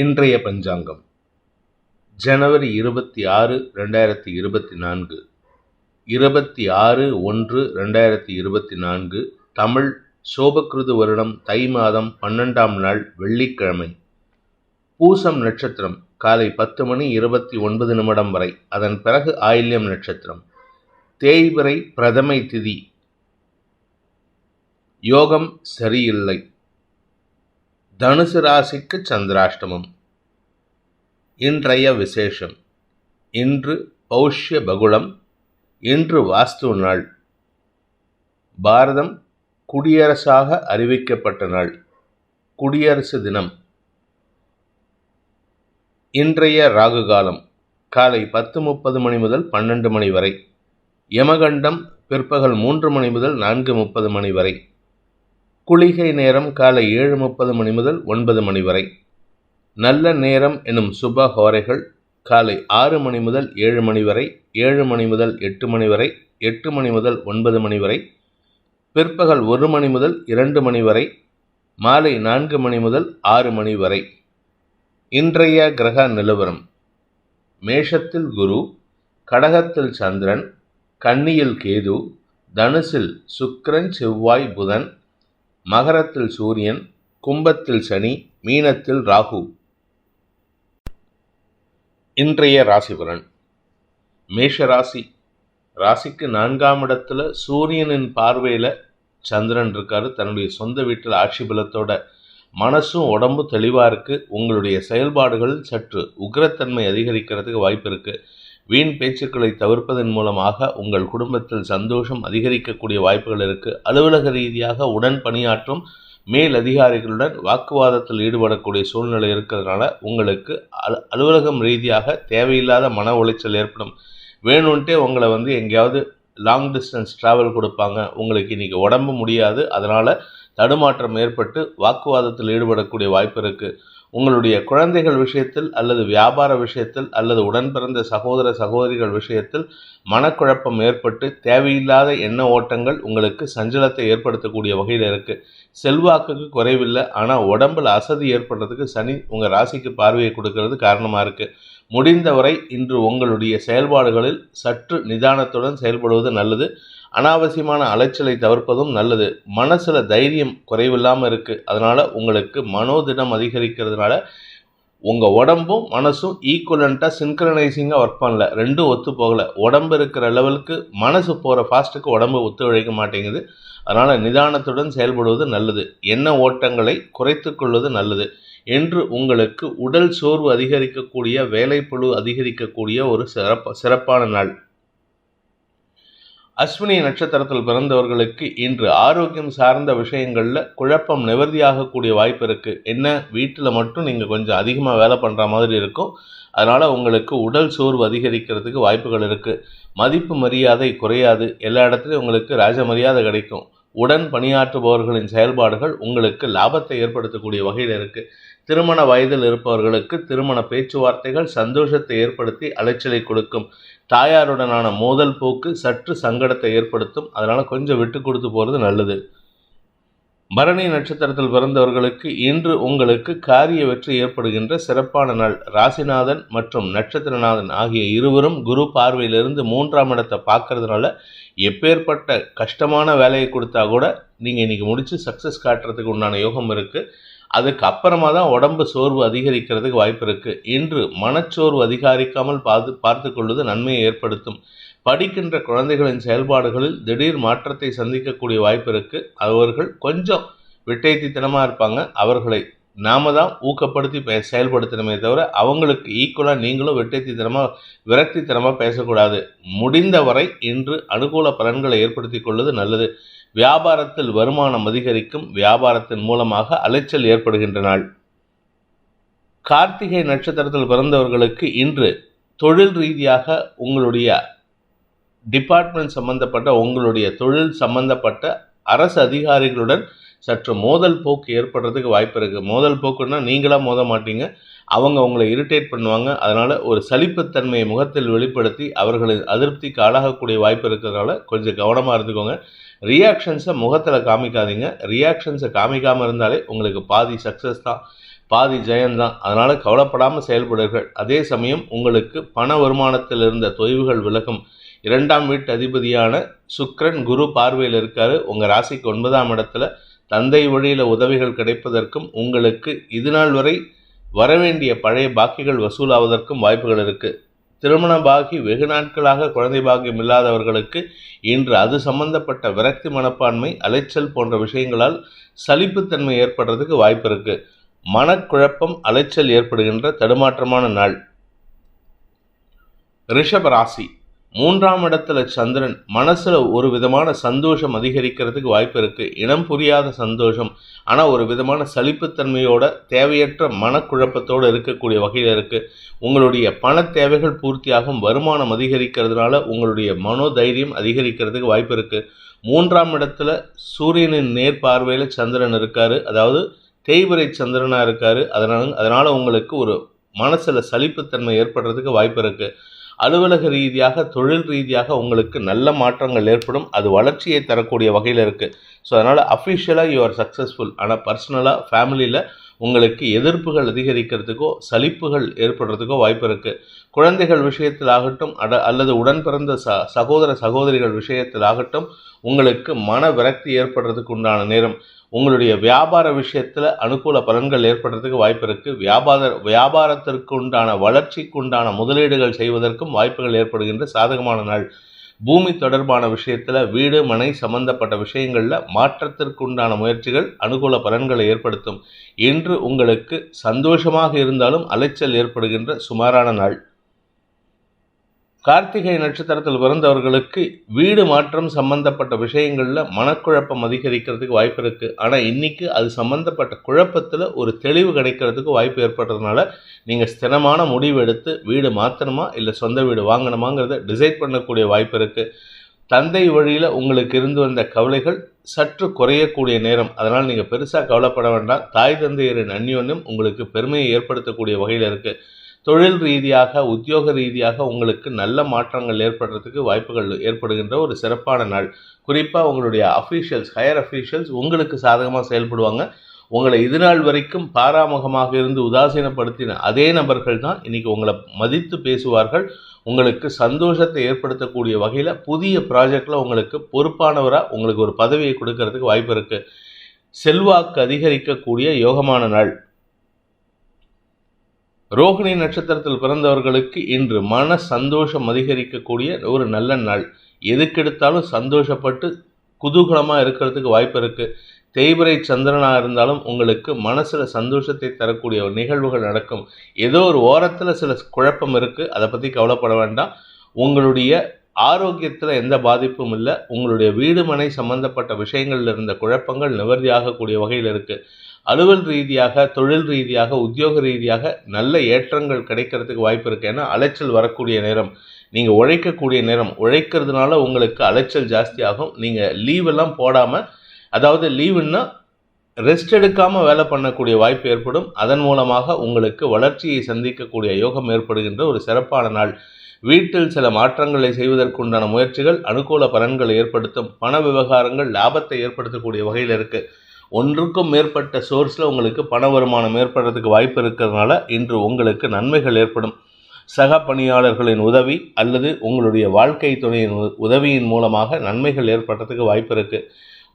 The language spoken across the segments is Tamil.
இன்றைய பஞ்சாங்கம் ஜனவரி 26, 2024, 26/1/2024, தமிழ் சோபக்கிருது வருடம் தை மாதம் 12ஆம் நாள் வெள்ளிக்கிழமை. பூசம் நட்சத்திரம் காலை 10:29 வரை, அதன் பிறகு ஆயில்யம் நட்சத்திரம். தேய்பிறை பிரதமை திதி. யோகம் சரியில்லை. தனுசு ராசிக்கு சந்திராஷ்டமம். இன்றைய விசேஷம்: இன்று பௌஷ்ய பகுளம். இன்று வாஸ்து நாள். பாரதம் குடியரசாக அறிவிக்கப்பட்ட நாள், குடியரசு தினம். இன்றைய ராகு காலம் காலை 10:30 முதல் 12 வரை. யமகண்டம் பிற்பகல் 3 முதல் 4:30 வரை. குளிகை நேரம் காலை 7:30 முதல் 9 வரை. நல்ல நேரம் எனும் சுப ஹோரைகள் காலை 6 முதல் 7 வரை, 7 முதல் 8 வரை, 8 முதல் 9 வரை, பிற்பகல் 1 முதல் 2 வரை, மாலை 4 முதல் 6 வரை. இன்றைய கிரக நிலவரம்: மேஷத்தில் குரு, கடகத்தில் சந்திரன், கன்னியில் கேது, தனுசில் சுக்கிரன் செவ்வாய் புதன், மகரத்தில் சூரியன், கும்பத்தில் சனி, மீனத்தில் ராகு. இன்றைய ராசிபலன்: மேஷ ராசி. ராசிக்கு 4ஆம் இடத்துல சூரியனின் பார்வையில் சந்திரன் இருக்காரு. தன்னுடைய சொந்த வீட்டில் ஆட்சி பலத்தோட மனசும் உடம்பும் தெளிவாக இருக்குது. உங்களுடைய செயல்பாடுகள் சற்று உக்ரத்தன்மை அதிகரிக்கிறதுக்கு வாய்ப்பு இருக்குது. வீண் பேச்சுக்களை தவிர்ப்பதன் மூலமாக உங்கள் குடும்பத்தில் சந்தோஷம் அதிகரிக்கக்கூடிய வாய்ப்புகள் இருக்குது. அலுவலக ரீதியாக உடன் பணியாற்றும் மேல் அதிகாரிகளுடன் வாக்குவாதத்தில் ஈடுபடக்கூடிய சூழ்நிலை இருக்கிறதுனால உங்களுக்கு அலுவலகம் ரீதியாக தேவையில்லாத மன உளைச்சல் ஏற்படும். வேணும்ன்ட்டே உங்களை எங்கேயாவது லாங் டிஸ்டன்ஸ் ட்ராவல் கொடுப்பாங்க. உங்களுக்கு இன்றைக்கி உடம்பு முடியாது, அதனால் தடுமாற்றம் ஏற்பட்டு வாக்குவாதத்தில் ஈடுபடக்கூடிய வாய்ப்பு இருக்குது. உங்களுடைய குழந்தைகள் விஷயத்தில் அல்லது வியாபார விஷயத்தில் அல்லது உடன் பிறந்த சகோதர சகோதரிகள் விஷயத்தில் மனக்குழப்பம் ஏற்பட்டு தேவையில்லாத எண்ண ஓட்டங்கள் உங்களுக்கு சஞ்சலத்தை ஏற்படுத்தக்கூடிய வகையில் இருக்குது. செல்வாக்குக்கு குறைவில்லை, ஆனால் உடம்பில் அசதி ஏற்படுறதுக்கு சனி உங்கள் ராசிக்கு பார்வையை கொடுக்கறது காரணமாக இருக்குது. முடிந்தவரை இன்று உங்களுடைய செயல்பாடுகளில் சற்று நிதானத்துடன் செயல்படுவது நல்லது. அனாவசியமான அலைச்சலை தவிர்ப்பதும் நல்லது. மனசில் தைரியம் குறைவில்லாமல் இருக்குது. அதனால் உங்களுக்கு மனோதிடம் அதிகரிக்கிறதுனால உங்கள் உடம்பும் மனசும் ஈக்குவலண்ட்டாக சின்க்ரனைசிங்காக ஒர்க் பண்ணல, ரெண்டும் ஒத்து போகலை. உடம்பு இருக்கிற லெவலுக்கு மனசு போகிற ஃபாஸ்ட்டுக்கு உடம்பு ஒத்துழைக்க மாட்டேங்குது. அதனால் நிதானத்துடன் செயல்படுவது நல்லது. எண்ண ஓட்டங்களை குறைத்து கொள்வது நல்லது. என்று உங்களுக்கு உடல் சோர்வு அதிகரிக்கக்கூடிய, வேலைப்பளு அதிகரிக்கக்கூடிய ஒரு சிறப்பான நாள். அஸ்வினி நட்சத்திரத்தில் பிறந்தவர்களுக்கு இன்று ஆரோக்கியம் சார்ந்த விஷயங்களில் குழப்பம் நிவர்த்தியாகக்கூடிய வாய்ப்பு இருக்குது. என்ன, வீட்டில் மட்டும் நீங்கள் கொஞ்சம் அதிகமாக வேலை பண்ணுற மாதிரி இருக்கும். அதனால் உங்களுக்கு உடல் சோர்வு அதிகரிக்கிறதுக்கு வாய்ப்புகள் இருக்குது. மதிப்பு மரியாதை குறையாது. எல்லா இடத்துலையும் உங்களுக்கு ராஜ மரியாதை கிடைக்கும். உடன் பணியாற்றுபவர்களின் செயல்பாடுகள் உங்களுக்கு லாபத்தை ஏற்படுத்தக்கூடிய வகையில் இருக்குது. திருமண வயதில் இருப்பவர்களுக்கு திருமண பேச்சுவார்த்தைகள் சந்தோஷத்தை ஏற்படுத்தி அலைச்சலை கொடுக்கும். தாயாருடனான மோதல் போக்கு சற்று சங்கடத்தை ஏற்படுத்தும். அதனால் கொஞ்சம் விட்டு கொடுத்து போகிறது நல்லது. பரணி நட்சத்திரத்தில் பிறந்தவர்களுக்கு இன்று உங்களுக்கு காரிய வெற்றி ஏற்படுகின்ற சிறப்பான நாள். ராசிநாதன் மற்றும் நட்சத்திரநாதன் ஆகிய இருவரும் குரு பார்வையிலிருந்து 3ஆம் இடத்தை பார்க்கறதுனால எப்பேற்பட்ட கஷ்டமான வேலையை கொடுத்தா கூட நீங்கள் இன்றைக்கி முடித்து சக்ஸஸ் காட்டுறதுக்கு உண்டான யோகம் இருக்குது. அதுக்கு அப்புறமா தான் உடம்பு சோர்வு அதிகரிக்கிறதுக்கு வாய்ப்பு இருக்குது. இன்று மனச்சோர்வு அதிகரிக்காமல் பார்த்து கொள்வது நன்மையை ஏற்படுத்தும். படிக்கின்ற குழந்தைகளின் செயல்பாடுகளில் திடீர் மாற்றத்தை சந்திக்கக்கூடிய வாய்ப்பு இருக்குது. அவர்கள் கொஞ்சம் விட்டைத்தித்தனமாக இருப்பாங்க. அவர்களை நாம தான் ஊக்கப்படுத்தி செயல்படுத்தணுமே தவிர அவங்களுக்கு ஈக்குவலாக நீங்களும் விட்டைத்தித்தனமாக விரக்தித்தனமாக பேசக்கூடாது. முடிந்தவரை இன்று அனுகூல பலன்களை ஏற்படுத்தி கொள்வது நல்லது. வியாபாரத்தில் வருமானம் அதிகரிக்கும். வியாபாரத்தின் மூலமாக அலைச்சல் ஏற்படுகின்ற நாள். கார்த்திகை நட்சத்திரத்தில் பிறந்தவர்களுக்கு இன்று தொழில் ரீதியாக உங்களுடைய டிபார்ட்மெண்ட் சம்பந்தப்பட்ட, உங்களுடைய தொழில் சம்பந்தப்பட்ட அரசு அதிகாரிகளுடன் சற்று மோதல் போக்கு ஏற்படுறதுக்கு வாய்ப்பு இருக்குது. மோதல் போக்குன்னா நீங்களாக மோத மாட்டீங்க, அவங்க உங்களை இரிட்டேட் பண்ணுவாங்க. அதனால் ஒரு சலிப்புத்தன்மையை முகத்தில் வெளிப்படுத்தி அவர்களின் அதிருப்திக்கு ஆளாகக்கூடிய வாய்ப்பு இருக்கிறதுனால கொஞ்சம் கவனமாக இருந்துக்கோங்க. ரியாக்ஷன்ஸை முகத்தில் காமிக்காதீங்க. ரியாக்ஷன்ஸை காமிக்காமல் இருந்தாலே உங்களுக்கு பாதி சக்ஸஸ் தான். பாதி ஜெயம்தான். அதனால் கவலைப்படாமல் செயல்படுங்கள். அதே சமயம் உங்களுக்கு பண வருமானத்தில் இருந்த தொய்வுகள் விலகும். 2ஆம் வீட்டு அதிபதியான சுக்கிரன் குரு பார்வையில் இருக்காரு. உங்கள் ராசிக்கு 9ஆம் இடத்துல தந்தை வழியில் உதவிகள் கிடைப்பதற்கும் உங்களுக்கு இதுநாள் வரை வரவேண்டிய பழைய பாக்கிகள் வசூலாவதற்கும் வாய்ப்புகள் இருக்குது. திருமண பாகி வெகு நாட்களாக குழந்தை பாக்கியம் இல்லாதவர்களுக்கு இன்று அது சம்பந்தப்பட்ட விரக்தி மனப்பான்மை, அலைச்சல் போன்ற விஷயங்களால் சலிப்புத்தன்மை ஏற்படுறதுக்கு வாய்ப்பு இருக்குது. மனக்குழப்பம், அலைச்சல் ஏற்படுகின்ற தடுமாற்றமான நாள். ரிஷப ராசி, 3ஆம் இடத்துல சந்திரன். மனசுல ஒரு விதமான சந்தோஷம் அதிகரிக்கிறதுக்கு வாய்ப்பு இருக்கு. இனம் புரியாத சந்தோஷம், ஆனால் ஒரு விதமான சலிப்புத்தன்மையோட தேவையற்ற மனக்குழப்பத்தோடு இருக்கக்கூடிய வகையில் இருக்கு. உங்களுடைய பண தேவைகள் பூர்த்தியாகும். வருமானம் அதிகரிக்கிறதுனால உங்களுடைய மனோதைரியம் அதிகரிக்கிறதுக்கு வாய்ப்பு இருக்கு. 3ஆம் இடத்துல சூரியனின் நேர் பார்வையில் சந்திரன் இருக்காரு. அதாவது தேய்பிறை சந்திரனா இருக்காரு. அதனால உங்களுக்கு ஒரு மனசுல சலிப்புத்தன்மை ஏற்படுறதுக்கு வாய்ப்பு இருக்கு. அலுவலக ரீதியாக, தொழில் ரீதியாக உங்களுக்கு நல்ல மாற்றங்கள் ஏற்படும். அது வளர்ச்சியை தரக்கூடிய வகையில் இருக்குது. ஸோ அதனால் அஃபிஷியலாக யூ ஆர் சக்ஸஸ்ஃபுல். ஆனால் பர்சனலாக ஃபேமிலியில் உங்களுக்கு எதிர்ப்புகள் அதிகரிக்கிறதுக்கோ சலிப்புகள் ஏற்படுறதுக்கோ வாய்ப்பு இருக்குது. குழந்தைகள் விஷயத்தில் ஆகட்டும் அல்லது உடன் பிறந்த சகோதர சகோதரிகள் விஷயத்தில் ஆகட்டும் உங்களுக்கு மன விரக்தி ஏற்படுறதுக்கு உண்டான நேரம். உங்களுடைய வியாபார விஷயத்தில் அனுகூல பலன்கள் ஏற்படுறதுக்கு வாய்ப்பு இருக்குது. வியாபாரத்திற்கு உண்டான வளர்ச்சிக்கு உண்டான முதலீடுகள் செய்வதற்கும் வாய்ப்புகள் ஏற்படுகின்ற சாதகமான நாள். பூமி தொடர்பான விஷயத்தில் வீடு மனை சம்பந்தப்பட்ட விஷயங்களில் மாற்றத்திற்கு உண்டான முயற்சிகள் அனுகூல பலன்களை ஏற்படுத்தும். இன்று உங்களுக்கு சந்தோஷமாக இருந்தாலும் அலைச்சல் ஏற்படுகின்ற சுமாரான நாள். கார்த்திகை நட்சத்திரத்தில் பிறந்தவர்களுக்கு வீடு மாற்றம் சம்பந்தப்பட்ட விஷயங்களில் மனக்குழப்பம் அதிகரிக்கிறதுக்கு வாய்ப்பு இருக்குது. ஆனால் இன்றைக்கி அது சம்பந்தப்பட்ட குழப்பத்தில் ஒரு தெளிவு கிடைக்கிறதுக்கு வாய்ப்பு ஏற்படுறதுனால நீங்கள் ஸ்திரமான முடிவு எடுத்து வீடு மாற்றணுமா இல்லை சொந்த வீடு வாங்கணுமாங்கிறத டிசைட் பண்ணக்கூடிய வாய்ப்பு இருக்குது. தந்தை வழியில் உங்களுக்கு இருந்து வந்த கவலைகள் சற்று குறையக்கூடிய நேரம். அதனால் நீங்கள் பெருசாக கவலைப்பட வேண்டாம். தாய் தந்தையரின் அந்யோன்யம் உங்களுக்கு பெருமையை ஏற்படுத்தக்கூடிய வகையில் இருக்குது. தொழில் ரீதியாக, உத்தியோக ரீதியாக உங்களுக்கு நல்ல மாற்றங்கள் ஏற்படுறதுக்கு வாய்ப்புகள் ஏற்படுகின்ற ஒரு சிறப்பான நாள். குறிப்பாக உங்களுடைய ஹையர் அஃபீஷியல்ஸ் உங்களுக்கு சாதகமாக செயல்படுவாங்க. உங்களை இதுநாள் வரைக்கும் பாராமுகமாக இருந்து உதாசீனப்படுத்தின அதே நபர்கள் தான் இன்றைக்கி உங்களை மதித்து பேசுவார்கள். உங்களுக்கு சந்தோஷத்தை ஏற்படுத்தக்கூடிய வகையில் புதிய ப்ராஜெக்டில் உங்களுக்கு பொறுப்பானவராக உங்களுக்கு ஒரு பதவியை கொடுக்கறதுக்கு வாய்ப்பு இருக்குது. செல்வாக்கு அதிகரிக்கக்கூடிய யோகமான நாள். ரோகிணி நட்சத்திரத்தில் பிறந்தவர்களுக்கு இன்று மன சந்தோஷம் அதிகரிக்கக்கூடிய ஒரு நல்ல நாள். எதுக்கெடுத்தாலும் சந்தோஷப்பட்டு குதூகலமாக இருக்கிறதுக்கு வாய்ப்பு இருக்குது. தேய்பிறை சந்திரனாக இருந்தாலும் உங்களுக்கு மனசில் சந்தோஷத்தை தரக்கூடிய நிகழ்வுகள் நடக்கும். ஏதோ ஒரு ஓரத்தில் சில குழப்பம் இருக்குது, அதை பற்றி கவலைப்பட வேண்டாம். உங்களுடைய ஆரோக்கியத்தில் எந்த பாதிப்பும் இல்லை. உங்களுடைய வீடு மனை சம்பந்தப்பட்ட விஷயங்களில் இருந்த குழப்பங்கள் நிவர்த்தியாகக்கூடிய வகையில் இருக்குது. அலுவல் ரீதியாக, தொழில் ரீதியாக, உத்தியோக ரீதியாக நல்ல ஏற்றங்கள் கிடைக்கிறதுக்கு வாய்ப்பு இருக்குது. ஏன்னா அலைச்சல் வரக்கூடிய நேரம், நீங்கள் உழைக்கக்கூடிய நேரம். உழைக்கிறதுனால உங்களுக்கு அலைச்சல் ஜாஸ்தியாகும். நீங்கள் லீவெல்லாம் போடாமல், அதாவது லீவுன்னா ரெஸ்ட் எடுக்காமல் வேலை பண்ணக்கூடிய வாய்ப்பு ஏற்படும். அதன் மூலமாக உங்களுக்கு வளர்ச்சியை சந்திக்கக்கூடிய யோகம் ஏற்படுகின்ற ஒரு சிறப்பான நாள். வீட்டில் சில மாற்றங்களை செய்வதற்குண்டான முயற்சிகள் அனுகூல பலன்களை ஏற்படுத்தும். பண விவகாரங்கள் லாபத்தை ஏற்படுத்தக்கூடிய வகையில் இருக்குது. ஒன்றுக்கும் மேற்பட்ட சோர்ஸில் உங்களுக்கு பண வருமானம் ஏற்படுறதுக்கு வாய்ப்பு இருக்கிறதுனால இன்று உங்களுக்கு நன்மைகள் ஏற்படும். சக பணியாளர்களின் உதவி அல்லது உங்களுடைய வாழ்க்கை துணையின் உதவியின் மூலமாக நன்மைகள் ஏற்படுறதுக்கு வாய்ப்பு இருக்குது.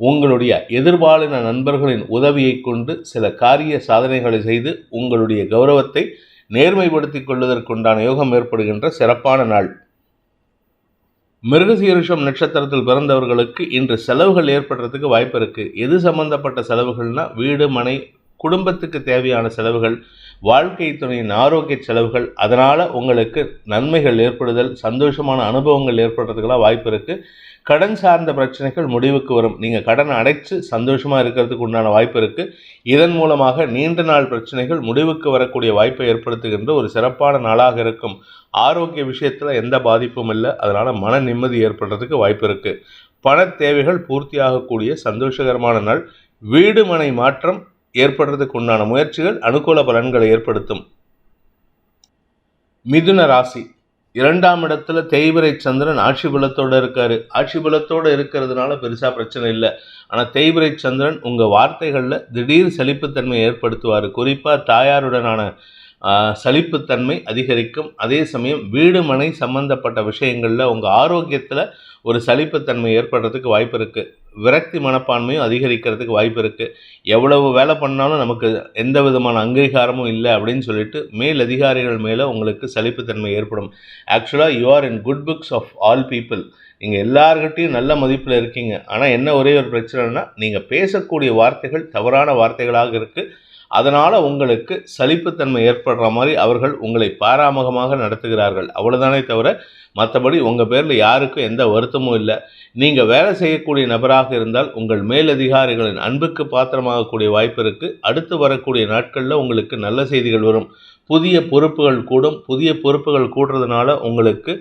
உங்களுடைய எதிர்பாலின நண்பர்களின் உதவியை கொண்டு சில காரிய சாதனைகளை செய்து உங்களுடைய கௌரவத்தை நேர்மைப்படுத்திக் கொள்வதற்குண்டான யோகம் ஏற்படுகின்ற சிறப்பான நாள். மிருகசீரிஷம் நட்சத்திரத்தில் பிறந்தவர்களுக்கு இன்று செலவுகள் ஏற்படுறதுக்கு வாய்ப்பு இருக்குது. எது சம்பந்தப்பட்ட செலவுகள்னால் வீடு மனை குடும்பத்துக்கு தேவையான செலவுகள், வாழ்க்கை துணையின் ஆரோக்கிய செலவுகள். அதனால் உங்களுக்கு நன்மைகள் ஏற்படுதல், சந்தோஷமான அனுபவங்கள் ஏற்படுறதுக்கெல்லாம் வாய்ப்பு இருக்குது. கடன் சார்ந்த பிரச்சனைகள் முடிவுக்கு வரும். நீங்கள் கடனை அடைச்சு சந்தோஷமாக இருக்கிறதுக்கு உண்டான வாய்ப்பு இருக்குது. இதன் மூலமாக நீண்ட நாள் பிரச்சனைகள் முடிவுக்கு வரக்கூடிய வாய்ப்பை ஏற்படுத்துகின்ற ஒரு சிறப்பான நாளாக இருக்கும். ஆரோக்கிய விஷயத்தில் எந்த பாதிப்பும் இல்லை. அதனால் மன நிம்மதி ஏற்படுறதுக்கு வாய்ப்பு இருக்குது. பண தேவைகள் பூர்த்தியாகக்கூடிய சந்தோஷகரமான நாள். வீடு மனை மாற்றம் ஏற்படுறதுக்கு உண்டான முயற்சிகள் அனுகூல பலன்களை ஏற்படுத்தும். மிதுன ராசி, 2ஆம் இடத்துல தேய்பிறை சந்திரன் ஆட்சி பலத்தோடு இருக்காரு. ஆட்சி பலத்தோடு இருக்கிறதுனால பெருசாக பிரச்சனை இல்லை. ஆனால் தேய்பிறை சந்திரன் உங்கள் வார்த்தைகளில் திடீர் சலிப்புத்தன்மையை ஏற்படுத்துவார். குறிப்பாக தாயாருடனான சலிப்புத்தன்மை அதிகரிக்கும். அதே சமயம் வீடு மனை சம்பந்தப்பட்ட விஷயங்களில் உங்கள் ஆரோக்கியத்தில் ஒரு சலிப்புத்தன்மை ஏற்படுறதுக்கு வாய்ப்பு இருக்குது. விரக்தி மனப்பான்மையும் அதிகரிக்கிறதுக்கு வாய்ப்பு இருக்குது. எவ்வளவு வேலை பண்ணாலும் நமக்கு எந்த விதமான அங்கீகாரமும் இல்லை அப்படின்னு சொல்லிட்டு மேல் அதிகாரிகள் மேலே உங்களுக்கு சலிப்புத்தன்மை ஏற்படும். ஆக்சுவலாக you are in good books of all people. நீங்கள் எல்லார்கிட்டையும் நல்ல மதிப்பில் இருக்கீங்க. ஆனால் என்ன ஒரே ஒரு பிரச்சனைனா, நீங்கள் பேசக்கூடிய வார்த்தைகள் தவறான வார்த்தைகளாக இருக்குது. அதனால் உங்களுக்கு சலிப்புத்தன்மை ஏற்படுற மாதிரி அவர்கள் உங்களை பாராமுகமாக நடத்துகிறார்கள். அவ்வளோதானே தவிர மற்றபடி உங்கள் பேரில் யாருக்கும் எந்த வருத்தமும் இல்லை. நீங்கள் வேலை செய்யக்கூடிய நபராக இருந்தால் உங்கள் மேலதிகாரிகளின் அன்புக்கு பாத்திரமாகக்கூடிய வாய்ப்பு இருக்குது. அடுத்து வரக்கூடிய நாட்களில் உங்களுக்கு நல்ல செய்திகள் வரும். புதிய பொறுப்புகள் கூடும். புதிய பொறுப்புகள் கூடுறதுனால உங்களுக்கு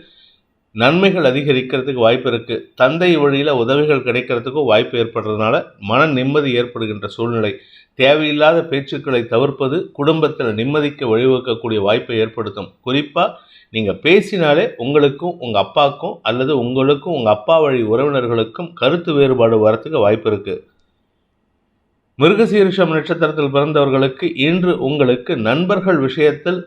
நன்மைகள் அதிகரிக்கிறதுக்கு வாய்ப்பு இருக்குது. தந்தை வழியில் உதவிகள் கிடைக்கிறதுக்கும் வாய்ப்பு ஏற்படுறதுனால மன நிம்மதி ஏற்படுகின்ற சூழ்நிலை. தேவையில்லாத பேச்சுக்களை தவிர்ப்பது குடும்பத்தில் நிம்மதிக்கு வழிவகுக்கக்கூடிய வாய்ப்பை ஏற்படுத்தும். குறிப்பாக நீங்கள் பேசினாலே உங்களுக்கும் உங்கள் அப்பாவுக்கும் அல்லது உங்களுக்கும் உங்கள் அப்பா வழி உறவினர்களுக்கும் கருத்து வேறுபாடு வரத்துக்கு வாய்ப்பு இருக்குது. மிருகசீரிஷம் நட்சத்திரத்தில் பிறந்தவர்களுக்கு இன்று உங்களுக்கு நண்பர்கள் விஷயத்தில்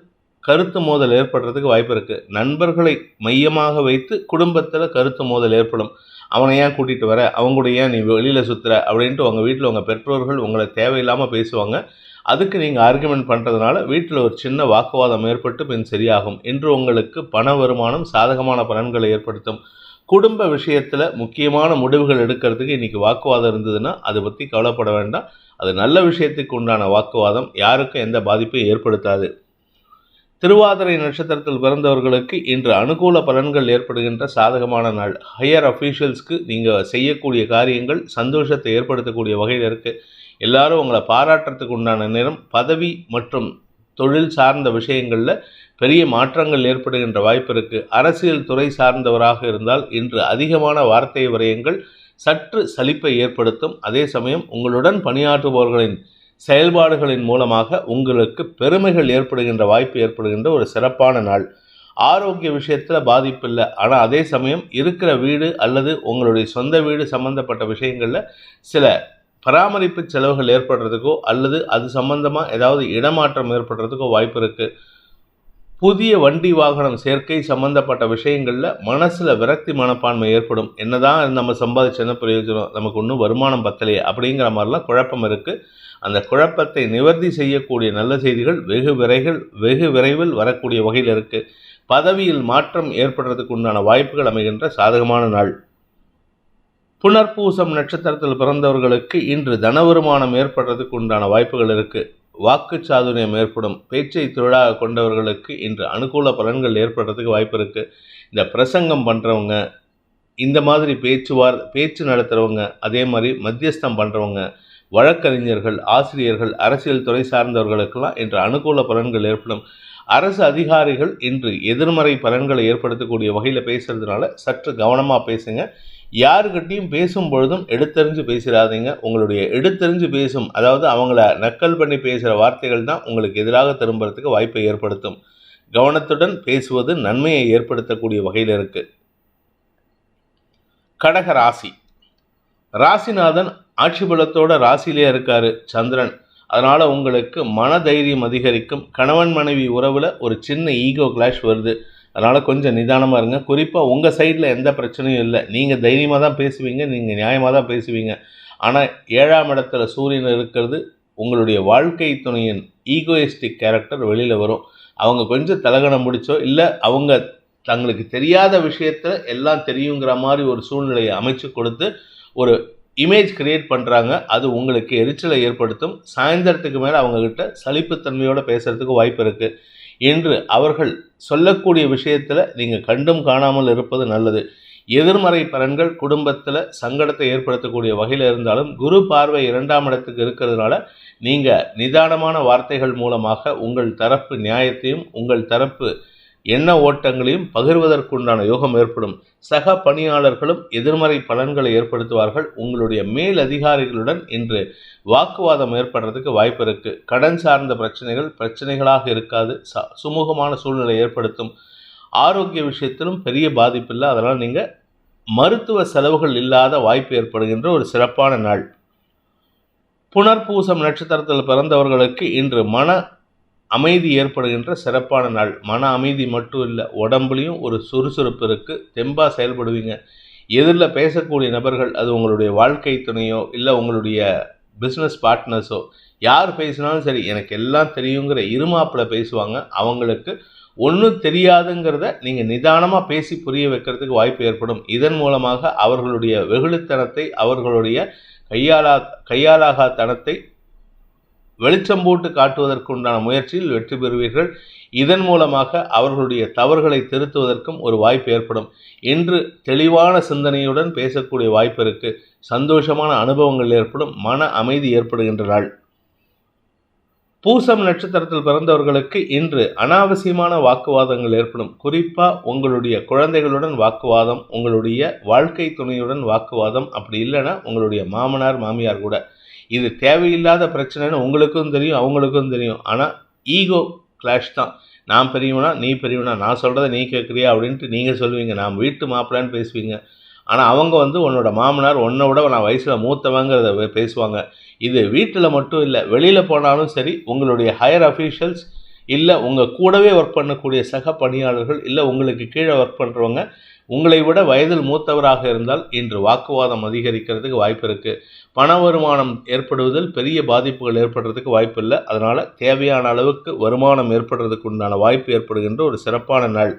கருத்து மோதல் ஏற்படுறதுக்கு வாய்ப்பு இருக்குது. நண்பர்களை மையமாக வைத்து குடும்பத்தில் கருத்து மோதல் ஏற்படும். அவனை ஏன் கூட்டிகிட்டு வர, அவங்க கூட ஏன் நீ வெளியில் சுற்றுற அப்படின்ட்டு உங்கள் வீட்டில் உங்கள் பெற்றோர்கள் உங்களை தேவையில்லாமல் பேசுவாங்க. அதுக்கு நீங்கள் ஆர்குமெண்ட் பண்ணுறதுனால வீட்டில் ஒரு சின்ன வாக்குவாதம் ஏற்பட்டு பின் சரியாகும். இன்று உங்களுக்கு பண வருமானம் சாதகமான பலன்களை ஏற்படுத்தும். குடும்ப விஷயத்தில் முக்கியமான முடிவுகள் எடுக்கிறதுக்கு இன்றைக்கி வாக்குவாதம் இருந்ததுன்னா அதை பற்றி கவலைப்பட வேண்டாம். அது நல்ல விஷயத்துக்கு உண்டான வாக்குவாதம், யாருக்கும் எந்த பாதிப்பையும் ஏற்படுத்தாது. திருவாதிரை நட்சத்திரத்தில் பிறந்தவர்களுக்கு இன்று அனுகூல பலன்கள் ஏற்படுகின்ற சாதகமான நாள். ஹையர் அஃபீஷியல்ஸ்க்கு நீங்கள் செய்யக்கூடிய காரியங்கள் சந்தோஷத்தை ஏற்படுத்தக்கூடிய வகையில் இருக்குது. எல்லாரும் உங்களை பாராட்டுறதுக்கு உண்டான நேரம். பதவி மற்றும் தொழில் சார்ந்த விஷயங்களில் பெரிய மாற்றங்கள் ஏற்படுகின்ற வாய்ப்பு இருக்குது. அரசியல் துறை சார்ந்தவராக இருந்தால் இன்று அதிகமான வார்த்தை விரயங்கள் சற்று சலிப்பை ஏற்படுத்தும். அதே சமயம் உங்களுடன் பணியாற்றுபவர்களின் செயல்பாடுகளின் மூலமாக உங்களுக்கு பெருமைகள் ஏற்படுகின்ற வாய்ப்பு ஏற்படுகின்ற ஒரு சிறப்பான நாள். ஆரோக்கிய விஷயத்தில் பாதிப்பு இல்லை. ஆனால் அதே சமயம் இருக்கிற வீடு அல்லது உங்களுடைய சொந்த வீடு சம்பந்தப்பட்ட விஷயங்களில் சில பராமரிப்பு செலவுகள் ஏற்படுறதுக்கோ அல்லது அது சம்பந்தமாக ஏதாவது இடமாற்றம் ஏற்படுறதுக்கோ வாய்ப்பு இருக்குது. புதிய வண்டி வாகனம் சேர்க்கை சம்பந்தப்பட்ட விஷயங்களில் மனசில் விரக்தி மனப்பான்மை ஏற்படும். என்னதான் நம்ம சம்பாதிச்ச என்ன பிரயோஜனம், நமக்கு ஒன்றும் வருமானம் பத்தலையே அப்படிங்கிற மாதிரிலாம் குழப்பம் இருக்குது. அந்த குழப்பத்தை நிவர்த்தி செய்யக்கூடிய நல்ல செய்திகள் வெகு விரைவில் வரக்கூடிய வகையில் இருக்குது. பதவியில் மாற்றம் ஏற்படுறதுக்கு உண்டான வாய்ப்புகள் அமைகின்ற சாதகமான நாள். புனர்பூசம் நட்சத்திரத்தில் பிறந்தவர்களுக்கு இன்று தன வருமானம் ஏற்படுறதுக்கு உண்டான வாய்ப்புகள் இருக்குது. வாக்கு சாதுரியம் ஏற்படும். பேச்சை தொழிலாக கொண்டவர்களுக்கு இன்று அனுகூல பலன்கள் ஏற்படுறதுக்கு வாய்ப்பு இருக்குது. இந்த பிரசங்கம் பண்ணுறவங்க, இந்த மாதிரி பேச்சு நடத்துகிறவங்க, அதே மாதிரி மத்தியஸ்தம் பண்ணுறவங்க, வழக்கறிஞர்கள், ஆசிரியர்கள், அரசியல் துறை சார்ந்தவர்களுக்கெல்லாம் இன்று அனுகூல பலன்கள் ஏற்படும். அரசு அதிகாரிகள் இன்று எதிர்மறை பலன்களை ஏற்படுத்தக்கூடிய வகையில் பேசுறதுனால சற்று கவனமாக பேசுங்க. யாருக்கிட்டையும் பேசும் பொழுதும் எடுத்தறிஞ்சு பேசிடாதீங்க. உங்களுடைய எடுத்தறிஞ்சு பேசும், அதாவது அவங்கள நக்கல் பண்ணி பேசுகிற வார்த்தைகள் தான் உங்களுக்கு எதிராக திரும்புறதுக்கு வாய்ப்பை ஏற்படுத்தும். கவனத்துடன் பேசுவது நன்மையை ஏற்படுத்தக்கூடிய வகையில் இருக்குது. கடக ராசி. ராசிநாதன் ஆட்சி பலத்தோட ராசியிலே இருக்காரு சந்திரன். அதனால் உங்களுக்கு மன தைரியம் அதிகரிக்கும். கணவன் மனைவி உறவில் ஒரு சின்ன ஈகோ கிளாஷ் வருது. அதனால் கொஞ்சம் நிதானமாக இருங்க. குறிப்பாக உங்கள் சைடில் எந்த பிரச்சனையும் இல்லை. நீங்கள் தைரியமாக தான் பேசுவீங்க, நீங்கள் நியாயமாக தான் பேசுவீங்க. ஆனால் 7ஆம் இடத்துல சூரியன் இருக்கிறது. உங்களுடைய வாழ்க்கை துணையின் ஈகோயிஸ்டிக் கேரக்டர் வெளியில் வரும். அவங்க கொஞ்சம் தலகணம் முடிச்சோ இல்லை அவங்க தங்களுக்கு தெரியாத விஷயத்தில் எல்லாம் தெரியுங்கிற மாதிரி ஒரு சூழ்நிலையை அமைச்சு கொடுத்து ஒரு இமேஜ் கிரியேட் பண்ணுறாங்க. அது உங்களுக்கு எரிச்சலை ஏற்படுத்தும். சாயந்தரத்துக்கு மேலே அவங்கக்கிட்ட சலிப்புத்தன்மையோடு பேசுகிறதுக்கு வாய்ப்பு இருக்குது. என்று அவர்கள் சொல்லக்கூடிய விஷயத்தில் நீங்கள் கண்டும் காணாமல் இருப்பது நல்லது. எதிர்மறை பலன்கள் குடும்பத்தில் சங்கடத்தை ஏற்படுத்தக்கூடிய வகையில் இருந்தாலும் குரு பார்வை 2ஆம் இடத்துக்கு இருக்கிறதுனால நீங்கள் நிதானமான வார்த்தைகள் மூலமாக உங்கள் தரப்பு நியாயத்தையும் உங்கள் தரப்பு எண்ண ஓட்டங்களையும் பகிர்வதற்குண்டான யோகம் ஏற்படும். சக பணியாளர்களும் எதிர்மறை பலன்களை ஏற்படுத்துவார்கள். உங்களுடைய மேல் அதிகாரிகளுடன் இன்று வாக்குவாதம் ஏற்படுறதுக்கு வாய்ப்பு இருக்குது. கடன் சார்ந்த பிரச்சனைகளாக இருக்காது. சுமூகமான சூழ்நிலை ஏற்படுத்தும். ஆரோக்கிய விஷயத்திலும் பெரிய பாதிப்பு இல்லை. அதனால் நீங்கள் மருத்துவ செலவுகள் இல்லாத வாய்ப்பு ஏற்படுகின்ற ஒரு சிறப்பான நாள். புனர்பூசம் நட்சத்திரத்தில் பிறந்தவர்களுக்கு இன்று மன அமைதி ஏற்படுகின்ற சிறப்பான நாள். மன அமைதி மட்டும் இல்லை, உடம்புலையும் ஒரு சுறுசுறுப்பு இருக்குது, தெம்பாக செயல்படுவீங்க. எதிரில் பேசக்கூடிய நபர்கள், அது உங்களுடைய வாழ்க்கை துணையோ இல்லை உங்களுடைய பிஸ்னஸ் பார்ட்னர்ஸோ, யார் பேசினாலும் சரி எனக்கு எல்லாம் தெரியுங்கிற இருமாப்பில் பேசுவாங்க. அவங்களுக்கு ஒன்றும் தெரியாதுங்கிறத நீங்கள் நிதானமாக பேசி புரிய வைக்கிறதுக்கு வாய்ப்பு ஏற்படும். இதன் மூலமாக அவர்களுடைய வெகுளித்தனத்தை, அவர்களுடைய கையாலாகா தனத்தை வெளிச்சம் போட்டு காட்டுவதற்குண்டான முயற்சியில் வெற்றி பெறுவீர்கள். இதன் மூலமாக அவர்களுடைய தவறுகளை திருத்துவதற்கும் ஒரு வாய்ப்பு ஏற்படும். இன்று தெளிவான சிந்தனையுடன் பேசக்கூடிய வாய்ப்பு இருக்குது. சந்தோஷமான அனுபவங்கள் ஏற்படும், மன அமைதி ஏற்படுகின்ற நாள். பூசம் நட்சத்திரத்தில் பிறந்தவர்களுக்கு இன்று அனாவசியமான வாக்குவாதங்கள் ஏற்படும். குறிப்பாக உங்களுடைய குழந்தைகளுடன் வாக்குவாதம், உங்களுடைய வாழ்க்கை துணையுடன் வாக்குவாதம், அப்படி இல்லைன்னா உங்களுடைய மாமனார் மாமியார் கூட. இது தேவையில்லாத பிரச்சனைன்னு உங்களுக்கும் தெரியும், அவங்களுக்கும் தெரியும். ஆனால் ஈகோ கிளாஷ் தான். நான் பெரியவனா, நீ பெரியவனா, நான் சொல்கிறத நீ கேட்குறியா அப்படின்ட்டு நீங்கள் சொல்லுவீங்க. நான் வீட்டு மாப்பிள்ளான்னு பேசுவீங்க. ஆனால் அவங்க உன்னோட மாமனார் உன்னை விட நான் வயசில் மூத்தவங்கிறத பேசுவாங்க. இது வீட்டில் மட்டும் இல்லை, வெளியில் போனாலும் சரி, உங்களுடைய ஹையர் அஃபீஷியல்ஸ் இல்லை உங்கள் கூடவே ஒர்க் பண்ணக்கூடிய சக பணியாளர்கள் இல்லை உங்களுக்கு கீழே ஒர்க் பண்ணுறவங்க உங்களை விட வயதில் மூத்தவராக இருந்தால் இன்று வாக்குவாதம் அதிகரிக்கிறதுக்கு வாய்ப்பு இருக்குது. பண வருமானம் ஏற்படுவதில் பெரிய பாதிப்புகள் ஏற்படுறதுக்கு வாய்ப்பு இல்லை. அதனால் தேவையான அளவுக்கு வருமானம் ஏற்படுறதுக்கு உண்டான வாய்ப்பு ஏற்படுகின்ற ஒரு சிறப்பான நாள்.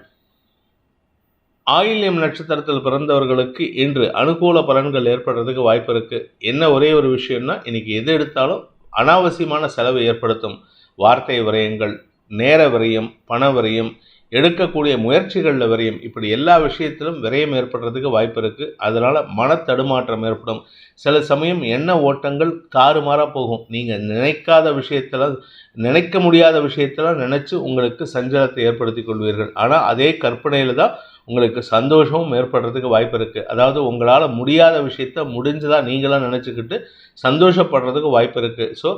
ஆயில்யம் நட்சத்திரத்தில் பிறந்தவர்களுக்கு இன்று அனுகூல பலன்கள் ஏற்படுறதுக்கு வாய்ப்பு இருக்குது. என்ன ஒரே ஒரு விஷயம்னா, இன்றைக்கி எது எடுத்தாலும் அனாவசியமான செலவு ஏற்படுத்தும். வார்த்தை விரயங்கள், நேர விரயம், பண விரயம், எடுக்கக்கூடிய முயற்சிகளில் விரயம், இப்படி எல்லா விஷயத்திலும் விரயம் ஏற்படுறதுக்கு வாய்ப்பு இருக்குது. அதனால் மனத்தடுமாற்றம் ஏற்படும். சில சமயம் எண்ண ஓட்டங்கள் தாறுமாறாக போகும். நீங்கள் நினைக்காத விஷயத்தில், நினைக்க முடியாத விஷயத்தில் நினச்சி உங்களுக்கு சஞ்சலத்தை ஏற்படுத்தி கொள்வீர்கள். ஆனால் அதே கற்பனையில் தான் உங்களுக்கு சந்தோஷமும் ஏற்படுறதுக்கு வாய்ப்பு இருக்குது. அதாவது உங்களால் முடியாத விஷயத்த முடிஞ்சதாக நீங்களாக நினச்சிக்கிட்டு சந்தோஷப்படுறதுக்கு வாய்ப்பு இருக்குது. ஸோ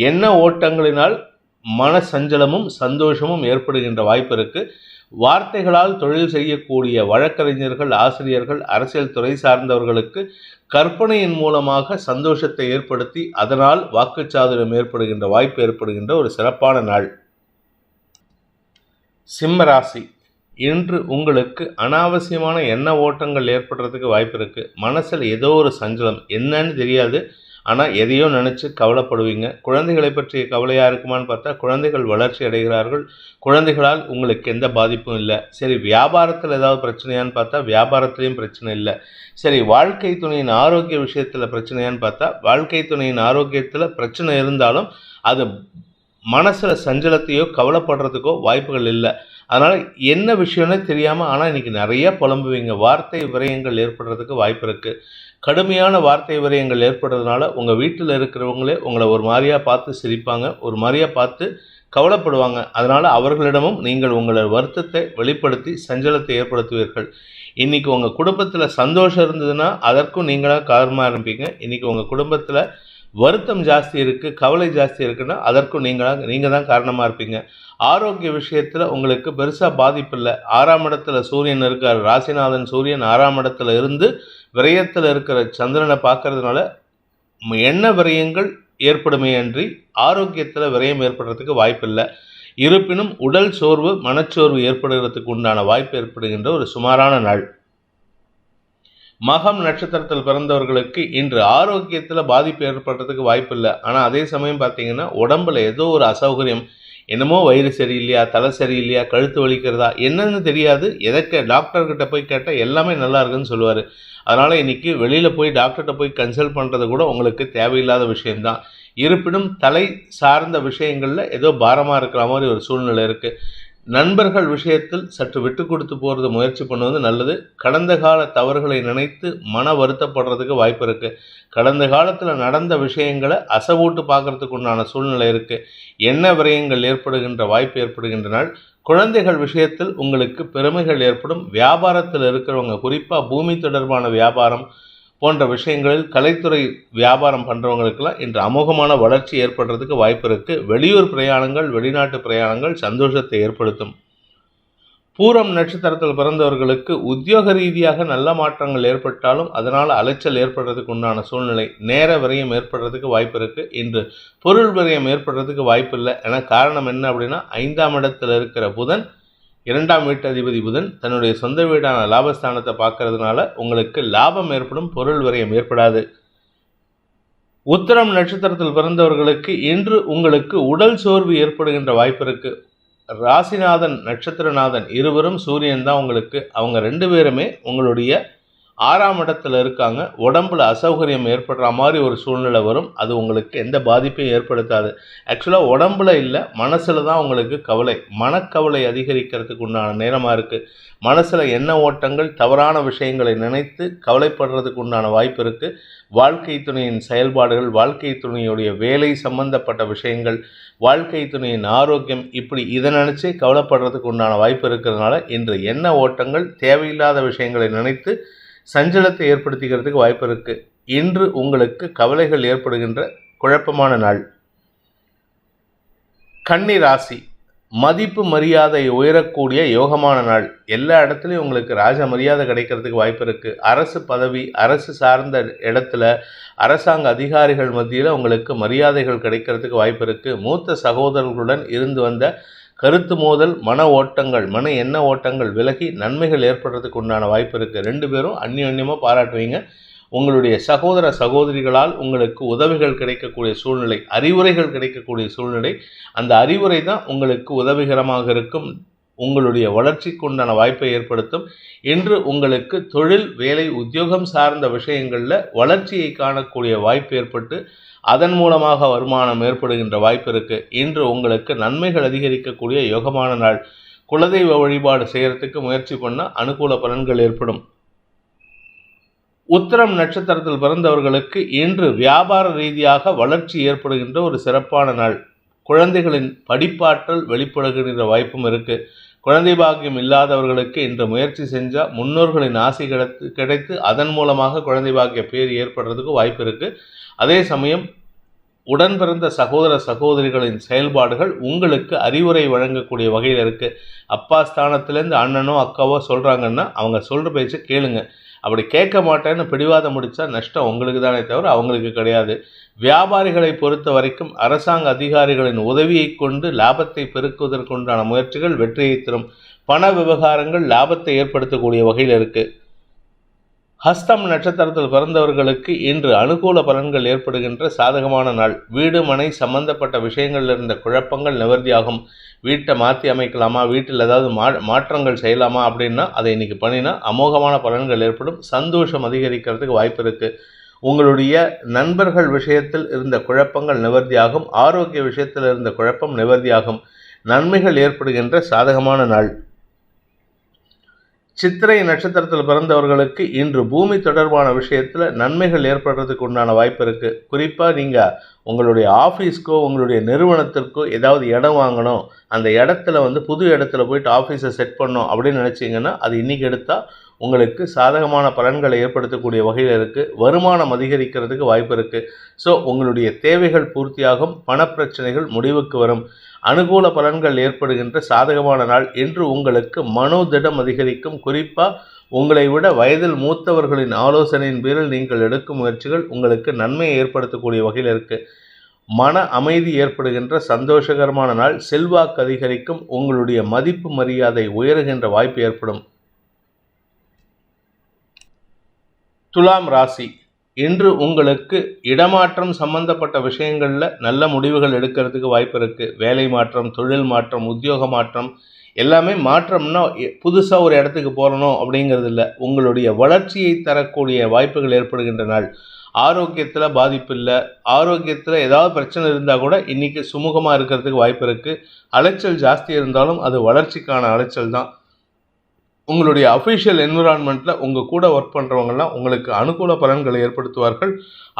எண்ண ஓட்டங்களினால் மன சஞ்சலமும் சந்தோஷமும் ஏற்படுகின்ற வாய்ப்பு இருக்குது. வார்த்தைகளால் தொழில் செய்யக்கூடிய வழக்கறிஞர்கள், ஆசிரியர்கள், அரசியல் துறை சார்ந்தவர்களுக்கு கற்பனையின் மூலமாக சந்தோஷத்தை ஏற்படுத்தி அதனால் வாக்குச்சாதுரியம் ஏற்படுகின்ற வாய்ப்பு ஏற்படுகின்ற ஒரு சிறப்பான நாள். சிம்ம ராசி, இன்று உங்களுக்கு அனாவசியமான எண்ண ஓட்டங்கள் ஏற்படுறதுக்கு வாய்ப்பு இருக்குது. மனசில் ஏதோ ஒரு சஞ்சலம், என்னன்னு தெரியாது, ஆனால் எதையோ நினச்சி கவலைப்படுவீங்க. குழந்தைகளை பற்றிய கவலையாக இருக்குமான்னு பார்த்தா குழந்தைகள் வளர்ச்சி அடைகிறார்கள். குழந்தைகளால் உங்களுக்கு எந்த பாதிப்பும் இல்லை. சரி, வியாபாரத்தில் ஏதாவது பிரச்சனையான்னு பார்த்தா வியாபாரத்துலேயும் பிரச்சனை இல்லை. சரி, வாழ்க்கை துணையின் ஆரோக்கிய விஷயத்தில் பிரச்சனையான்னு பார்த்தா வாழ்க்கை துணையின் ஆரோக்கியத்தில் பிரச்சனை இருந்தாலும் அது மனசில் சஞ்சலத்தையோ கவலைப்படுறதுக்கோ வாய்ப்புகள் இல்லை. அதனால் என்ன விஷயம்னே தெரியாமல் ஆனால் இன்றைக்கி நிறைய புலம்புவீங்க. வார்த்தை விரயங்கள் ஏற்படுறதுக்கு வாய்ப்பு இருக்குது. கடுமையான வார்த்தை விரயங்கள் ஏற்படுறதுனால உங்கள் வீட்டில் இருக்கிறவங்களே உங்களை ஒரு மாதிரியாக பார்த்து சிரிப்பாங்க, ஒரு மாதிரியாக பார்த்து கவலைப்படுவாங்க. அதனால் அவர்களிடமும் நீங்கள் உங்களோட வருத்தத்தை வெளிப்படுத்தி சஞ்சலத்தை ஏற்படுத்துவீர்கள். இன்றைக்கி உங்கள் குடும்பத்தில் சந்தோஷம் இருந்ததுன்னா அதற்கும் நீங்களாக காரணமாக இருப்பீங்க. இன்றைக்கி உங்கள் குடும்பத்தில் வருத்தம் ஜாஸ்தி இருக்குது, கவலை ஜாஸ்தி இருக்குன்னா அதற்கும் நீங்கள் தான் காரணமாக இருப்பீங்க. ஆரோக்கிய விஷயத்தில் உங்களுக்கு பெருசாக பாதிப்பு இல்லை. 6ஆம் இடத்துல சூரியன் இருக்கார். ராசிநாதன் சூரியன் 6ஆம் இடத்துல இருந்து விரயத்தில் இருக்கிற சந்திரனை பார்க்கறதுனால எண்ண விரயங்கள் ஏற்படுமே அன்றி ஆரோக்கியத்தில் விரயம் ஏற்படுறதுக்கு வாய்ப்பு இல்லை. இருப்பினும் உடல் சோர்வு, மனச்சோர்வு ஏற்படுகிறதுக்கு உண்டான வாய்ப்பு ஏற்படுகின்ற ஒரு சுமாரான நாள். மகம் நட்சத்திரத்தில் பிறந்தவர்களுக்கு இன்று ஆரோக்கியத்தில் பாதிப்பு ஏற்படுறதுக்கு வாய்ப்பு இல்லை. ஆனால் அதே சமயம் பார்த்தீங்கன்னா உடம்புல ஏதோ ஒரு அசௌகரியம், என்னமோ வயிறு சரியில்லையா, தலை சரியில்லையா, கழுத்து வலிக்கிறதா, என்னன்னு தெரியாது. எதற்கு டாக்டர்கிட்ட போய் கேட்டால் எல்லாமே நல்லா இருக்குன்னு சொல்லுவார். அதனால் இன்றைக்கி வெளியில் போய் டாக்டர்கிட்ட போய் கன்சல்ட் பண்ணுறது கூட உங்களுக்கு தேவையில்லாத விஷயம்தான். இருப்பினும் தலை சார்ந்த விஷயங்களில் ஏதோ பாரமாக இருக்கிற மாதிரி ஒரு சூழ்நிலை இருக்குது. நண்பர்கள் விஷயத்தில் சற்று விட்டு கொடுத்து போகிறது முயற்சி பண்ணுவது நல்லது. கடந்த கால தவறுகளை நினைத்து மன வருத்தப்படுறதுக்கு வாய்ப்பு இருக்குது. கடந்த காலத்தில் நடந்த விஷயங்களை அசைவூட்டு பார்க்குறதுக்கு உண்டான சூழ்நிலை இருக்குது. எண்ண விரயங்கள் ஏற்படுகின்ற வாய்ப்பு ஏற்படுகின்ற நாள். குழந்தைகள் விஷயத்தில் உங்களுக்கு பெருமைகள் ஏற்படும். வியாபாரத்தில் இருக்கிறவங்க, குறிப்பாக பூமி தொடர்பான வியாபாரம் போன்ற விஷயங்களில் கலைத்துறை வியாபாரம் பண்ணுறவங்களுக்கெல்லாம் இன்று அமோகமான வளர்ச்சி ஏற்படுறதுக்கு வாய்ப்பு இருக்குது. வெளியூர் பிரயாணங்கள், வெளிநாட்டு பிரயாணங்கள் சந்தோஷத்தை ஏற்படுத்தும். பூரம் நட்சத்திரத்தில் பிறந்தவர்களுக்கு உத்தியோக ரீதியாக நல்ல மாற்றங்கள் ஏற்பட்டாலும் அதனால் அலைச்சல் ஏற்படுறதுக்கு உண்டான சூழ்நிலை, நேர விரயம் ஏற்படுறதுக்கு வாய்ப்பு இருக்குது. இன்று பொருள் விரயம் ஏற்படுறதுக்கு வாய்ப்பு இல்லை. ஏன்னா காரணம் என்ன அப்படின்னா, 5ஆம் இடத்தில் இருக்கிற புதன், 2ஆம் வீட்டு அதிபதி புதன் தன்னுடைய சொந்த வீடான லாபஸ்தானத்தை பார்க்கறதுனால உங்களுக்கு லாபம் ஏற்படும், பொருள் விரயம் ஏற்படாது. உத்திரம் நட்சத்திரத்தில் பிறந்தவர்களுக்கு இன்று உங்களுக்கு உடல் சோர்வு ஏற்படுகின்ற வாய்ப்பு இருக்குது. ராசிநாதன் நட்சத்திரநாதன் இருவரும் சூரியன் தான் உங்களுக்கு. அவங்க 2 பேருமே உங்களுடைய 6ஆம் இடத்துல இருக்காங்க. உடம்புல அசௌகரியம் ஏற்படுற மாதிரி ஒரு சூழ்நிலை வரும். அது உங்களுக்கு எந்த பாதிப்பையும் ஏற்படுத்தாது. ஆக்சுவலாக உடம்புல இல்லை, மனசில் தான் உங்களுக்கு கவலை, மனக்கவலை அதிகரிக்கிறதுக்கு உண்டான நேரமாக இருக்குது. மனசில் எண்ண ஓட்டங்கள், தவறான விஷயங்களை நினைத்து கவலைப்படுறதுக்கு உண்டான வாய்ப்பு இருக்குது. வாழ்க்கை துணையின் செயல்பாடுகள், வாழ்க்கை துணையுடைய வேலை சம்பந்தப்பட்ட விஷயங்கள், வாழ்க்கை துணையின் ஆரோக்கியம், இப்படி இதை நினச்சி கவலைப்படுறதுக்கு உண்டான வாய்ப்பு இருக்கிறதுனால இன்று எண்ண ஓட்டங்கள், தேவையில்லாத விஷயங்களை நினைத்து சஞ்சலத்தை ஏற்படுத்திக்கிறதுக்கு வாய்ப்பு இருக்குது. இன்று உங்களுக்கு கவலைகள் ஏற்படுகின்ற குழப்பமான நாள். கன்னி ராசி, மதிப்பு மரியாதை உயரக்கூடிய யோகமான நாள். எல்லா இடத்துலையும் உங்களுக்கு ராஜ மரியாதை கிடைக்கிறதுக்கு வாய்ப்பு இருக்குது. அரசு பதவி, அரசு சார்ந்த இடத்துல அரசாங்க அதிகாரிகள் மத்தியில் உங்களுக்கு மரியாதைகள் கிடைக்கிறதுக்கு வாய்ப்பு இருக்குது. மூத்த சகோதரர்களுடன் இருந்து வந்த கருத்து மோதல், மன ஓட்டங்கள், மன எண்ண ஓட்டங்கள் விலகி நன்மைகள் ஏற்படுறதுக்கு உண்டான வாய்ப்பு இருக்குது. 2 பேரும் அந்யோன்யமாக பாராட்டுவீங்க. உங்களுடைய சகோதர சகோதரிகளால் உங்களுக்கு உதவிகள் கிடைக்கக்கூடிய சூழ்நிலை, அறிவுரைகள் கிடைக்கக்கூடிய சூழ்நிலை. அந்த அறிவுரை தான் உங்களுக்கு உதவிகரமாக இருக்கும், உங்களுடைய வளர்ச்சிக்கு உண்டான வாய்ப்பை ஏற்படுத்தும். இன்று உங்களுக்கு தொழில், வேலை, உத்தியோகம் சார்ந்த விஷயங்களில் வளர்ச்சியை காணக்கூடிய வாய்ப்பு ஏற்பட்டு அதன் மூலமாக வருமானம் ஏற்படுகின்ற வாய்ப்பு இருக்குது. இன்று உங்களுக்கு நன்மைகள் அதிகரிக்கக்கூடிய யோகமான நாள். குலதெய்வ வழிபாடு செய்கிறதுக்கு முயற்சி பண்ணால் அனுகூல பலன்கள் ஏற்படும். உத்திரம் நட்சத்திரத்தில் பிறந்தவர்களுக்கு இன்று வியாபார ரீதியாக வளர்ச்சி ஏற்படுகின்ற ஒரு சிறப்பான நாள். குழந்தைகளின் படிப்பாற்றல் வெளிப்படுகின்ற வாய்ப்பும் இருக்குது. குழந்தை பாக்கியம் இல்லாதவர்களுக்கு இன்று முயற்சி செஞ்சால் முன்னோர்களின் ஆசை கிடைத்து அதன் மூலமாக குழந்தை பாக்கிய பேர் ஏற்படுறதுக்கு வாய்ப்பு இருக்குது. அதே சமயம் உடன் பிறந்த சகோதர சகோதரிகளின் செயல்பாடுகள் உங்களுக்கு அறிவுரை வழங்கக்கூடிய வகையில் இருக்குது. அப்பா ஸ்தானத்துலேருந்து அண்ணனோ அக்காவோ சொல்கிறாங்கன்னா அவங்க சொல்கிற பேச்சு கேளுங்க. அப்படி கேட்க மாட்டேன்னு பிடிவாதம் முடித்தா நஷ்டம் உங்களுக்கு தானே தவிர அவங்களுக்கு கிடையாது. வியாபாரிகளை பொறுத்த வரைக்கும் அரசாங்க அதிகாரிகளின் உதவியை கொண்டு லாபத்தை பெருக்குவதற்குண்டான முயற்சிகள் வெற்றியை தரும். பண விவகாரங்கள் லாபத்தை ஏற்படுத்தக்கூடிய வகையில் இருக்குது. ஹஸ்தம் நட்சத்திரத்தில் பிறந்தவர்களுக்கு இன்று அனுகூல பலன்கள் ஏற்படுகின்ற சாதகமான நாள். வீடு மனை சம்பந்தப்பட்ட விஷயங்களில் இருந்த குழப்பங்கள் நிவர்த்தியாகும். வீட்டை மாற்றி அமைக்கலாமா, வீட்டில் ஏதாவது மாற்றங்கள் செய்யலாமா அப்படின்னா அதை இன்றைக்கி பண்ணினா அமோகமான பலன்கள் ஏற்படும். சந்தோஷம் அதிகரிக்கிறதுக்கு வாய்ப்பு இருக்குது. உங்களுடைய நண்பர்கள் விஷயத்தில் இருந்த குழப்பங்கள் நிவர்த்தியாகும். ஆரோக்கிய விஷயத்தில் இருந்த குழப்பம் நிவர்த்தியாகும். நன்மைகள் ஏற்படுகின்ற சாதகமான நாள். சித்திரை நட்சத்திரத்தில் பிறந்தவர்களுக்கு இன்று பூமி தொடர்பான விஷயத்தில் நன்மைகள் ஏற்படுறதுக்கு உண்டான வாய்ப்பு இருக்குது. குறிப்பாக நீங்கள் உங்களுடைய ஆஃபீஸ்க்கோ உங்களுடைய நிறுவனத்திற்கோ ஏதாவது இடம் வாங்கணும், அந்த இடத்துல புது இடத்துல போயிட்டு ஆஃபீஸை செட் பண்ணணும் அப்படின்னு நினச்சிங்கன்னா அது இன்றைக்கி எடுத்தால் உங்களுக்கு சாதகமான பலன்களை ஏற்படுத்தக்கூடிய வகையில் இருக்குது. வருமானம் அதிகரிக்கிறதுக்கு வாய்ப்பு இருக்குது. ஸோ உங்களுடைய தேவைகள் பூர்த்தியாகும், பணப்பிரச்சனைகள் முடிவுக்கு வரும். அனுகூல பலன்கள் ஏற்படுகின்ற சாதகமான நாள். இன்று உங்களுக்கு மனோதிடம் அதிகரிக்கும். குறிப்பாக உங்களை விட வயதில் மூத்தவர்களின் ஆலோசனையின் பேரில் நீங்கள் எடுக்கும் முயற்சிகள் உங்களுக்கு நன்மையை ஏற்படுத்தக்கூடிய வகையில் இருக்குது. மன அமைதி ஏற்படுகின்ற சந்தோஷகரமான நாள். செல்வாக்கு அதிகரிக்கும். உங்களுடைய மதிப்பு மரியாதை உயருகின்ற வாய்ப்பு ஏற்படும். துலாம் ராசி, இன்று உங்களுக்கு இடமாற்றம் சம்பந்தப்பட்ட விஷயங்களில் நல்ல முடிவுகள் எடுக்கிறதுக்கு வாய்ப்பு இருக்குது. வேலை மாற்றம், தொழில் மாற்றம், உத்தியோக மாற்றம், எல்லாமே மாற்றம்னா புதுசாக ஒரு இடத்துக்கு போகணும் அப்படிங்கிறது இல்லை. உங்களுடைய வளர்ச்சியை தரக்கூடிய வாய்ப்புகள் ஏற்படுகின்ற நாள். ஆரோக்கியத்தில் பாதிப்பு இல்லை. ஆரோக்கியத்தில் ஏதாவது பிரச்சனை இருந்தால் கூட இன்றைக்கி சுமூகமாக இருக்கிறதுக்கு வாய்ப்பு இருக்குது. அலைச்சல் ஜாஸ்தி இருந்தாலும் அது வளர்ச்சிக்கான அலைச்சல் தான். உங்களுடைய அஃபிஷியல் என்விரான்மெண்ட்டில் உங்கள் கூட ஒர்க் பண்ணுறவங்கலாம் உங்களுக்கு அனுகூல பலன்களை ஏற்படுத்துவார்கள்.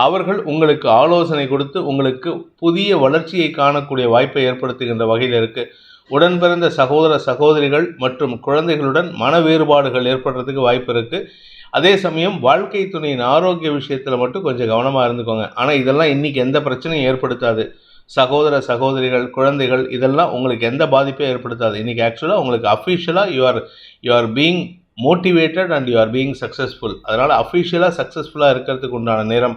அவர்கள் உங்களுக்கு ஆலோசனை கொடுத்து உங்களுக்கு புதிய வளர்ச்சியை காணக்கூடிய வாய்ப்பை ஏற்படுத்துகின்ற வகையில் இருக்குது. உடன் பிறந்த சகோதர சகோதரிகள் மற்றும் குழந்தைகளுடன் மன வேறுபாடுகள் ஏற்படுறதுக்கு வாய்ப்பு இருக்குது. அதே சமயம் வாழ்க்கை துணையின் ஆரோக்கிய விஷயத்தில் மட்டும் கொஞ்சம் கவனமாக இருந்துக்கோங்க. ஆனால் இதெல்லாம் இன்றைக்கி எந்த பிரச்சனையும் ஏற்படுத்தாது. சகோதர சகோதரிகள், குழந்தைகள் இதெல்லாம் உங்களுக்கு எந்த பாதிப்பையும் ஏற்படுத்தாது. இன்றைக்கி ஆக்சுவலாக உங்களுக்கு அஃபிஷியலாக you are being motivated and you are being successful. அதனால் அஃபிஷியலாக சக்ஸஸ்ஃபுல்லாக இருக்கிறதுக்கு உண்டான நேரம்.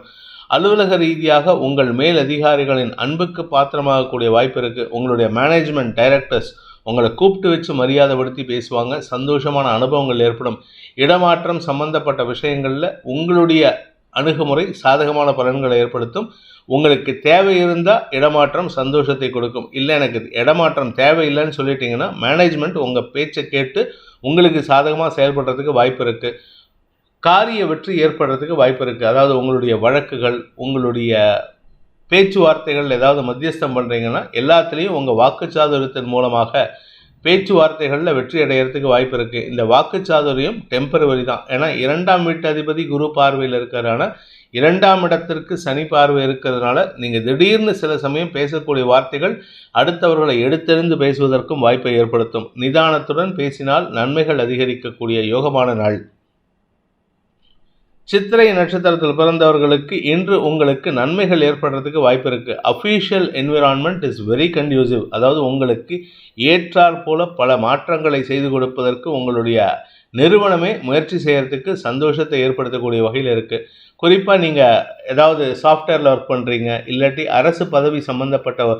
அலுவலக ரீதியாக உங்கள் மேல் அதிகாரிகளின் அன்புக்கு பாத்திரமாகக்கூடிய வாய்ப்பு இருக்குது. உங்களுடைய மேனேஜ்மெண்ட் டைரக்டர்ஸ் உங்களை கூப்பிட்டு வச்சு மரியாதைப்படுத்தி பேசுவாங்க. சந்தோஷமான அனுபவங்கள் ஏற்படும். இடமாற்றம் சம்பந்தப்பட்ட விஷயங்களில் உங்களுடைய அணுகுமுறை சாதகமான பலன்களை ஏற்படுத்தும். உங்களுக்கு தேவை இருந்தால் இடமாற்றம் சந்தோஷத்தை கொடுக்கும். இல்லை எனக்கு இடமாற்றம் தேவையில்லைன்னு சொல்லிட்டீங்கன்னா மேனேஜ்மெண்ட் உங்கள் பேச்சை கேட்டு உங்களுக்கு சாதகமாக செயல்படுறதுக்கு வாய்ப்பு இருக்குது. காரிய வெற்றி ஏற்படுறதுக்கு வாய்ப்பு இருக்குது. அதாவது உங்களுடைய வழக்குகள், உங்களுடைய பேச்சுவார்த்தைகள் ஏதாவது மத்தியஸ்தம் பண்ணுறீங்கன்னா எல்லாத்துலேயும் உங்கள் வாக்குச்சாதுரியத்தின் மூலமாக பேச்சுவார்த்தைகளில் வெற்றி அடைகிறதுக்கு வாய்ப்பு இருக்குது. இந்த வாக்குச்சாதுரியம் டெம்பரவரி தான். ஏன்னா 2ஆம் வீட்டு அதிபதி குரு பார்வையில் இருக்கிறனால 2ஆம் இடத்திற்கு சனி பார்வை இருக்கிறதுனால நீங்கள் திடீர்னு சில சமயம் பேசக்கூடிய வார்த்தைகள் அடுத்தவர்களை எடுத்தெறிந்து பேசுவதற்கும் வாய்ப்பை ஏற்படுத்தும். நிதானத்துடன் பேசினால் நன்மைகள் அதிகரிக்கக்கூடிய யோகமான நாள். சித்திரை நட்சத்திரத்தில் பிறந்தவர்களுக்கு இன்று உங்களுக்கு நன்மைகள் ஏற்படுறதுக்கு வாய்ப்பு இருக்குது. Official environment is very conducive. அதாவது உங்களுக்கு ஏற்றாற் போல பல மாற்றங்களை செய்து கொடுப்பதற்கு உங்களுடைய நிறுவனமே முயற்சி செய்கிறதுக்கு சந்தோஷத்தை ஏற்படுத்தக்கூடிய வகையில் இருக்குது. குறிப்பாக நீங்கள் ஏதாவது சாஃப்ட்வேரில் ஒர்க் பண்ணுறீங்க, இல்லாட்டி அரசு பதவி சம்மந்தப்பட்ட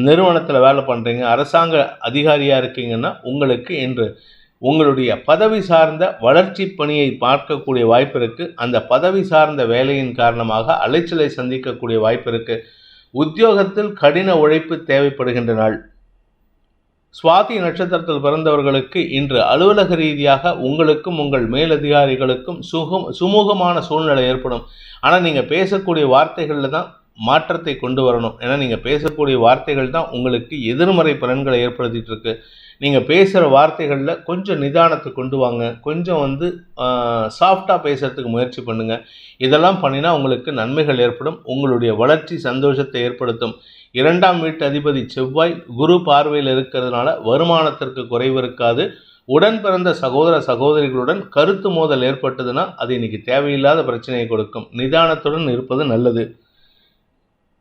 நிறுவனத்தில் வேலை பண்ணுறீங்க, அரசாங்க அதிகாரியாக இருக்கீங்கன்னா உங்களுக்கு இன்று உங்களுடைய பதவி சார்ந்த வளர்ச்சி பணியை பார்க்கக்கூடிய வாய்ப்பு இருக்குது. அந்த பதவி சார்ந்த வேலையின் காரணமாக அலைச்சலை சந்திக்கக்கூடிய வாய்ப்பு இருக்குது. உத்தியோகத்தில் கடின உழைப்பு தேவைப்படுகின்ற நாள். சுவாதி நட்சத்திரத்தில் பிறந்தவர்களுக்கு இன்று அலுவலக ரீதியாக உங்களுக்கும் உங்கள் மேலதிகாரிகளுக்கும் சுமூகமான சூழ்நிலை ஏற்படும். ஆனால் நீங்கள் பேசக்கூடிய வார்த்தைகளில் தான் மாற்றத்தை கொண்டு வரணும். ஏன்னா நீங்கள் பேசக்கூடிய வார்த்தைகள் தான் உங்களுக்கு எதிர்மறை பலன்களை ஏற்படுத்திட்டு இருக்கு. நீங்கள் பேசுகிற வார்த்தைகளில் கொஞ்சம் நிதானத்தை கொண்டு வாங்க. கொஞ்சம் சாஃப்டாக பேசுகிறதுக்கு முயற்சி பண்ணுங்கள். இதெல்லாம் பண்ணினா உங்களுக்கு நன்மைகள் ஏற்படும். உங்களுடைய வளர்ச்சி சந்தோஷத்தை ஏற்படுத்தும். 2ஆம் வீட்டு அதிபதி செவ்வாய் குரு பார்வையில் இருக்கிறதுனால வருமானத்திற்கு குறைவு இருக்காது. உடன் பிறந்த சகோதர சகோதரிகளுடன் கருத்து மோதல் ஏற்பட்டதுன்னா அது இன்னைக்கு தேவையில்லாத பிரச்சனையை கொடுக்கும். நிதானத்துடன் இருப்பது நல்லது.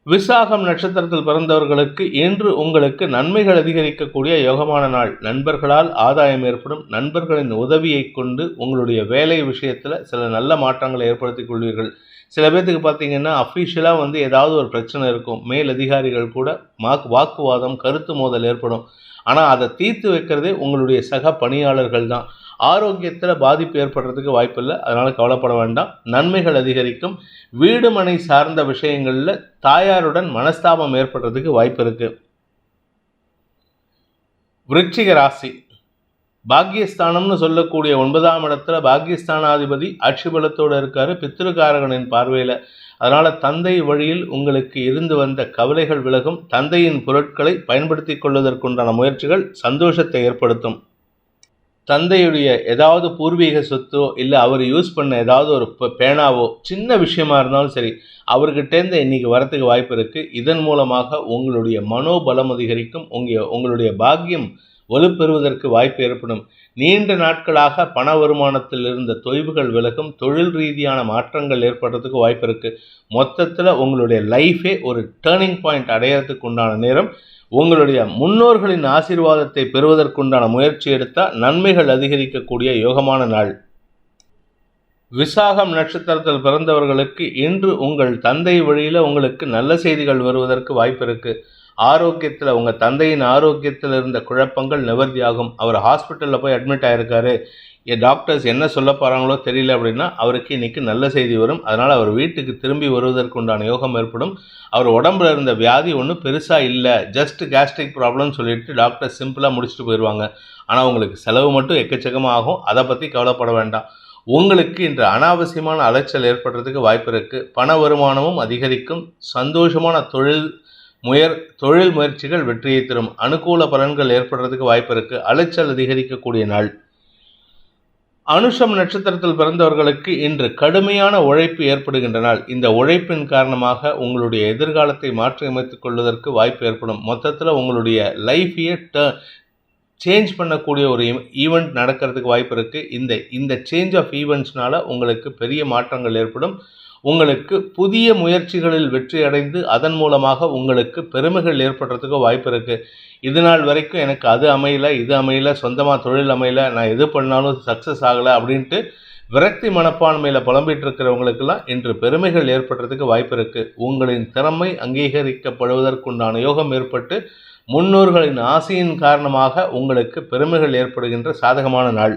விசாகம் நட்சத்திரத்தில் பிறந்தவர்களுக்கு இன்று உங்களுக்கு நன்மைகள் அதிகரிக்கக்கூடிய யோகமான நாள். நண்பர்களால் ஆதாயம் ஏற்படும். நண்பர்களின் உதவியை கொண்டு உங்களுடைய வேலை விஷயத்தில் சில நல்ல மாற்றங்களை ஏற்படுத்திக் கொள்வீர்கள். சில பேர்த்துக்கு பார்த்தீங்கன்னா அஃபிஷியலாக ஏதாவது ஒரு பிரச்சனை இருக்கும். மேல் அதிகாரிகள் கூட வாக்குவாதம், கருத்து மோதல் ஏற்படும். ஆனால் அதை தீர்த்து வைக்கிறதே உங்களுடைய சக பணியாளர்கள் தான். ஆரோக்கியத்தில் பாதிப்பு ஏற்படுறதுக்கு வாய்ப்பில்லை. அதனால் கவலைப்பட வேண்டாம். நன்மைகள் அதிகரிக்கும். வீடு மனை சார்ந்த விஷயங்களில் தாயாருடன் மனஸ்தாபம் ஏற்படுறதுக்கு வாய்ப்பு இருக்குது. விருச்சிக ராசி. பாக்கியஸ்தானம்னு சொல்லக்கூடிய 9ஆம் இடத்துல பாக்கியஸ்தானாதிபதி ஆட்சி பலத்தோடு இருக்காரு, பித்ருகாரகனின் பார்வையில். அதனால் தந்தை வழியில் உங்களுக்கு இருந்து வந்த கவலைகள் விலகும். தந்தையின் பொருட்களை பயன்படுத்தி கொள்வதற்குண்டான முயற்சிகள் சந்தோஷத்தை ஏற்படுத்தும். தந்தையுடைய ஏதாவது பூர்வீக சொத்தோ இல்லை அவர் யூஸ் பண்ண ஏதாவது ஒரு பேனாவோ சின்ன விஷயமா இருந்தாலும் சரி அவர்கிட்டேருந்து இன்றைக்கி வரத்துக்கு வாய்ப்பு இருக்குது. இதன் மூலமாக உங்களுடைய மனோபலம் அதிகரிக்கும். உங்களுடைய பாக்கியம் வலுப்பெறுவதற்கு வாய்ப்பு ஏற்படும். நீண்ட நாட்களாக பண வருமானத்தில் இருந்த தொய்வுகள் விலகும். தொழில் ரீதியான மாற்றங்கள் ஏற்படுறதுக்கு வாய்ப்பு இருக்குது. மொத்தத்தில் உங்களுடைய லைஃபே ஒரு டேர்னிங் பாயிண்ட் அடையிறதுக்கு உண்டான நேரம். உங்களுடைய முன்னோர்களின் ஆசீர்வாதத்தை பெறுவதற்குண்டான முயற்சி எடுத்தால் நன்மைகள் அதிகரிக்கக்கூடிய யோகமான நாள். விசாகம் நட்சத்திரத்தில் பிறந்தவர்களுக்கு இன்று உங்கள் தந்தை வழியில் உங்களுக்கு நல்ல செய்திகள் வருவதற்கு வாய்ப்பு இருக்குது. ஆரோக்கியத்தில் உங்கள் தந்தையின் ஆரோக்கியத்தில் இருந்த குழப்பங்கள் நிவர்த்தியாகும். அவர் ஹாஸ்பிட்டலில் போய் அட்மிட் ஆகிருக்காரு, டாக்டர்ஸ் என்ன சொல்ல போகிறாங்களோ தெரியல அப்படின்னா அவருக்கு இன்றைக்கி நல்ல செய்தி வரும். அதனால் அவர் வீட்டுக்கு திரும்பி வருவதற்கு உண்டான யோகம் ஏற்படும். அவர் உடம்புல இருந்த வியாதி ஒன்றும் பெருசாக இல்லை, ஜஸ்ட் கேஸ்ட்ரிக் ப்ராப்ளம்னு சொல்லிட்டு டாக்டர் சிம்பிளாக முடிச்சுட்டு போயிடுவாங்க. ஆனால் உங்களுக்கு செலவு மட்டும் எக்கச்சக்கமாக ஆகும். அதை பற்றி கவலைப்பட வேண்டாம். உங்களுக்கு இன்று அனாவசியமான அலைச்சல் ஏற்படுறதுக்கு வாய்ப்பு இருக்குது. பண வருமானமும் அதிகரிக்கும். சந்தோஷமான தொழில் முயற்சிகள் வெற்றியை தரும். அனுகூல பலன்கள் ஏற்படுறதுக்கு வாய்ப்பு இருக்குது. அலைச்சல் அதிகரிக்கக்கூடிய நாள். அனுஷம் நட்சத்திரத்தில் பிறந்தவர்களுக்கு இன்று கடுமையான உழைப்பு ஏற்படுகின்ற நாள். இந்த உழைப்பின் காரணமாக உங்களுடைய எதிர்காலத்தை மாற்றி அமைத்துக் கொள்வதற்கு வாய்ப்பு ஏற்படும். மொத்தத்தில் உங்களுடைய லைஃபையே சேஞ்ச் பண்ணக்கூடிய ஒரு ஈவெண்ட் நடக்கிறதுக்கு வாய்ப்பு இருக்குது. இந்த சேஞ்ச் ஆஃப் ஈவெண்ட்ஸ்னால உங்களுக்கு பெரிய மாற்றங்கள் ஏற்படும். உங்களுக்கு புதிய முயற்சிகளில் வெற்றி அடைந்து அதன் மூலமாக உங்களுக்கு பெருமைகள் ஏற்படுறதுக்கு வாய்ப்பு இருக்குது. இது நாள் வரைக்கும் எனக்கு அது அமையல, இது அமையல, சொந்தமாக தொழில் அமையல, நான் எது பண்ணாலும் சக்ஸஸ் ஆகலை அப்படின்ட்டு விரக்தி மனப்பான்மையில் புலம்பிட்டு இருக்கிறவங்களுக்கெல்லாம் இன்று பெருமைகள் ஏற்படுறதுக்கு வாய்ப்பு இருக்குது. உங்களின் திறமை அங்கீகரிக்கப்படுவதற்குண்டான யோகம் ஏற்பட்டு முன்னோர்களின் ஆசையின் காரணமாக உங்களுக்கு பெருமைகள் ஏற்படுகின்ற சாதகமான நாள்.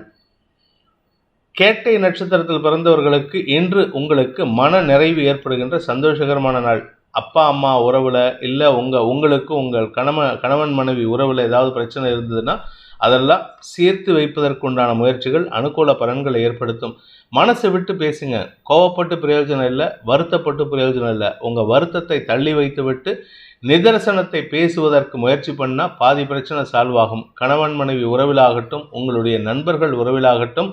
கேட்டை நட்சத்திரத்தில் பிறந்தவர்களுக்கு இன்று உங்களுக்கு மன நிறைவு ஏற்படுகின்ற சந்தோஷகரமான நாள். அப்பா அம்மா உறவில் இல்லை உங்களுக்கு உங்கள் கணவன் மனைவி உறவில் ஏதாவது பிரச்சனை இருந்ததுன்னா அதெல்லாம் சேர்த்து வைப்பதற்குண்டான முயற்சிகள் அனுகூல பலன்களை ஏற்படுத்தும். மனசை விட்டு பேசுங்க. கோவப்பட்டு பிரயோஜனம் இல்லை, வருத்தப்பட்டு பிரயோஜனம் இல்லை. உங்கள் வருத்தத்தை தள்ளி வைத்து விட்டு நிதர்சனத்தை பேசுவதற்கு முயற்சி பண்ணால் பாதி பிரச்சனை சால்வ் ஆகும். கணவன் மனைவி உறவிலாகட்டும், உங்களுடைய நண்பர்கள் உறவிலாகட்டும்,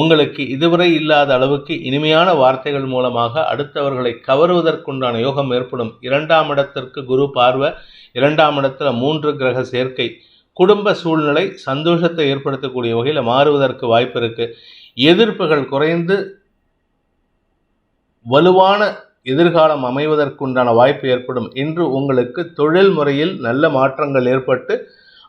உங்களுக்கு இதுவரை இல்லாத அளவுக்கு இனிமையான வார்த்தைகள் மூலமாக அடுத்தவர்களை கவருவதற்குண்டான யோகம் ஏற்படும். 2ஆம் இடத்திற்கு குரு பார்வை, 2ஆம் இடத்துல 3 கிரக சேர்க்கை, குடும்ப சூழ்நிலை சந்தோஷத்தை ஏற்படுத்தக்கூடிய வகையில் மாறுவதற்கு வாய்ப்பு இருக்கு. எதிர்ப்புகள் குறைந்து வலுவான எதிர்காலம் அமைவதற்குண்டான வாய்ப்பு ஏற்படும். இன்று உங்களுக்கு தொழில் முறையில் நல்ல மாற்றங்கள் ஏற்பட்டு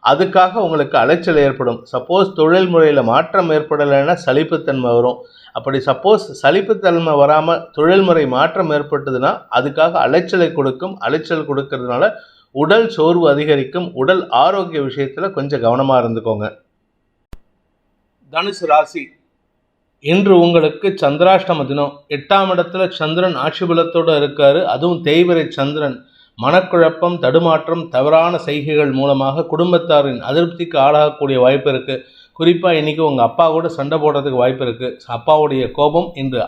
அதுக்காக உங்களுக்கு அலைச்சல் ஏற்படும். சப்போஸ் தொழில் முறையில் மாற்றம் ஏற்படலைன்னா சலிப்புத்தன்மை வரும். அப்படி சப்போஸ் சலிப்புத்தன்மை வராமல் தொழில்முறை மாற்றம் ஏற்பட்டதுன்னா அதுக்காக அலைச்சலை கொடுக்கும். அலைச்சல் கொடுக்கறதுனால உடல் சோர்வு அதிகரிக்கும். உடல் ஆரோக்கிய விஷயத்தில் கொஞ்சம் கவனமாக இருந்துக்கோங்க. தனுசு ராசி, இன்று உங்களுக்கு சந்திராஷ்டம தினம். 8ஆம் இடத்துல சந்திரன் ஆட்சி பலத்தோடு இருக்காரு. அதுவும் தேய்பிறை சந்திரன். மனக்குழப்பம், தடுமாற்றம், தவறான செய்கைகள் மூலமாக குடும்பத்தாரின் அதிருப்திக்கு ஆளாகக்கூடிய வாய்ப்பு இருக்குது. குறிப்பாக இன்றைக்கி உங்கள் அப்பா கூட சண்டை போடுறதுக்கு வாய்ப்பு இருக்குது. அப்பாவுடைய கோபம் இன்று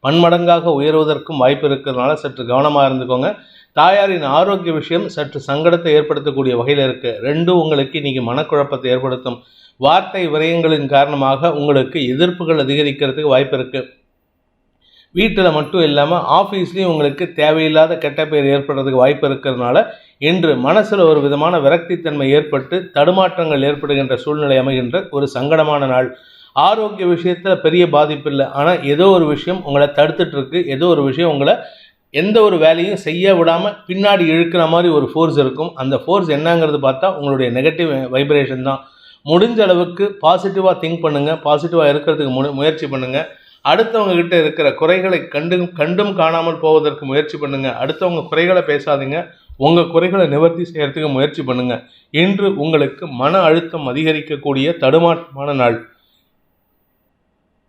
பன்மடங்காக உயர்வதற்கும் வாய்ப்பு இருக்கிறதுனால சற்று கவனமாக இருந்துக்கோங்க. தாயாரின் ஆரோக்கிய விஷயம் சற்று சங்கடத்தை ஏற்படுத்தக்கூடிய வகையில் இருக்குது. ரெண்டும் உங்களுக்கு இன்றைக்கி மனக்குழப்பத்தை ஏற்படுத்தும். வார்த்தை விரயங்களின் காரணமாக உங்களுக்கு எதிர்ப்புகள் அதிகரிக்கிறதுக்கு வாய்ப்பு இருக்குது. வீட்டில் மட்டும் இல்லாமல் ஆஃபீஸ்லேயும் உங்களுக்கு தேவையில்லாத கெட்ட பெயர் ஏற்படுறதுக்கு வாய்ப்பு இருக்கிறதுனால இன்று மனசில் ஒரு விதமான விரக்தித்தன்மை ஏற்பட்டு தடுமாற்றங்கள் ஏற்படுகின்ற சூழ்நிலை அமைகின்ற ஒரு சங்கடமான நாள். ஆரோக்கிய விஷயத்தில் பெரிய பாதிப்பு இல்லை, ஆனால் ஏதோ ஒரு விஷயம் உங்களை தடுத்துட்ருக்கு. ஏதோ ஒரு விஷயம் உங்களை எந்த ஒரு வேலையும் செய்ய விடாமல் பின்னாடி இழுக்கிற மாதிரி ஒரு ஃபோர்ஸ் இருக்கும். அந்த ஃபோர்ஸ் என்னங்கிறது பார்த்தா உங்களுடைய நெகட்டிவ் வைப்ரேஷன் தான். முடிஞ்ச அளவுக்கு பாசிட்டிவாக திங்க் பண்ணுங்கள், பாசிட்டிவாக இருக்கிறதுக்கு முயற்சி பண்ணுங்கள். அடுத்தவங்க கிட்ட இருக்கிற குறைகளை கண்டும் காணாமல் போவதற்கு முயற்சி பண்ணுங்க. அடுத்தவங்க குறைகளை பேசாதீங்க, உங்கள் குறைகளை நிவர்த்தி செய்யறதுக்கு முயற்சி பண்ணுங்க. இன்று உங்களுக்கு மன அழுத்தம் அதிகரிக்கக்கூடிய தடுமாற்றமான நாள்.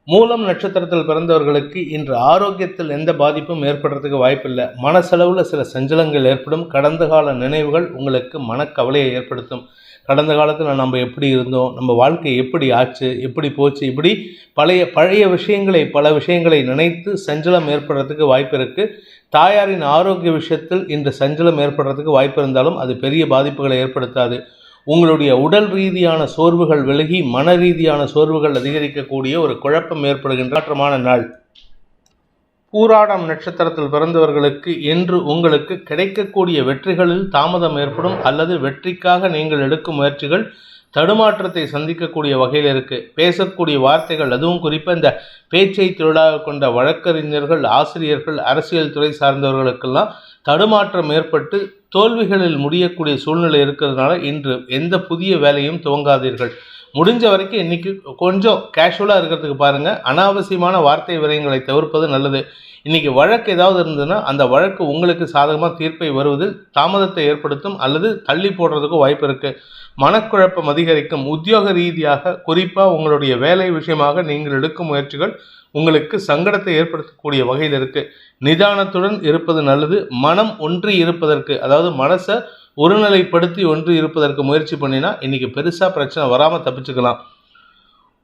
மூலம் நட்சத்திரத்தில் பிறந்தவர்களுக்கு இன்று ஆரோக்கியத்தில் எந்த பாதிப்பும் ஏற்படுறதுக்கு வாய்ப்பில்லை. மனசளவில் சில சஞ்சலங்கள் ஏற்படும். கடந்த கால நினைவுகள் உங்களுக்கு மனக்கவலையை ஏற்படுத்தும். கடந்த காலத்தில் நம்ம எப்படி இருந்தோம், நம்ம வாழ்க்கை எப்படி ஆச்சு, எப்படி போச்சு, இப்படி பழைய பல விஷயங்களை நினைத்து சஞ்சலம் ஏற்படுறதுக்கு வாய்ப்பு இருக்குது. தாயாரின் ஆரோக்கிய விஷயத்தில் இன்று சஞ்சலம் ஏற்படுறதுக்கு வாய்ப்பு இருந்தாலும் அது பெரிய பாதிப்புகளை ஏற்படுத்தாது. உங்களுடைய உடல் ரீதியான சோர்வுகள் விலகி மன ரீதியான சோர்வுகள் அதிகரிக்கக்கூடிய ஒரு குழப்பம் ஏற்படுகின்ற மாற்றமான நாள். பூராடம் நட்சத்திரத்தில் பிறந்தவர்களுக்கு இன்று உங்களுக்கு கிடைக்கக்கூடிய வெற்றிகளில் தாமதம் ஏற்படும் அல்லது வெற்றிக்காக நீங்கள் எடுக்கும் முயற்சிகள் தடுமாற்றத்தை சந்திக்கக்கூடிய வகையில் இருக்குது. பேசக்கூடிய வார்த்தைகள், அதுவும் குறிப்பாக இந்த பேச்சை தொழிலாக கொண்ட வழக்கறிஞர்கள், ஆசிரியர்கள், அரசியல் துறை சார்ந்தவர்களுக்கெல்லாம் தடுமாற்றம் ஏற்பட்டு தோல்விகளில் முடியக்கூடிய சூழ்நிலை இருக்கிறதுனால இன்று எந்த புதிய வேலையும் துவங்காதீர்கள். முடிஞ்ச வரைக்கும் இன்றைக்கி கொஞ்சம் கேஷுவலாக இருக்கிறதுக்கு பாருங்கள். அனாவசியமான வார்த்தை விரயங்களை தவிர்ப்பது நல்லது. இன்றைக்கி வழக்கு ஏதாவது இருந்ததுன்னா அந்த வழக்கு உங்களுக்கு சாதகமாக தீர்ப்பை வருவதில் தாமதத்தை ஏற்படுத்தும் அல்லது தள்ளி போடுறதுக்கும் வாய்ப்பு இருக்குது. மனக்குழப்பம் அதிகரிக்கும். உத்தியோக ரீதியாக குறிப்பாக உங்களுடைய வேலை விஷயமாக நீங்கள் எடுக்கும் முயற்சிகள் உங்களுக்கு சங்கடத்தை ஏற்படுத்தக்கூடிய வகையில் இருக்குது. நிதானத்துடன் இருப்பது நல்லது. மனம் ஒன்றி இருப்பதற்கு, அதாவது மனசை ஒருநிலைப்படுத்தி ஒன்று இருப்பதற்கு முயற்சி பண்ணினா இன்றைக்கி பெருசாக பிரச்சனை வராமல் தப்பிச்சுக்கலாம்.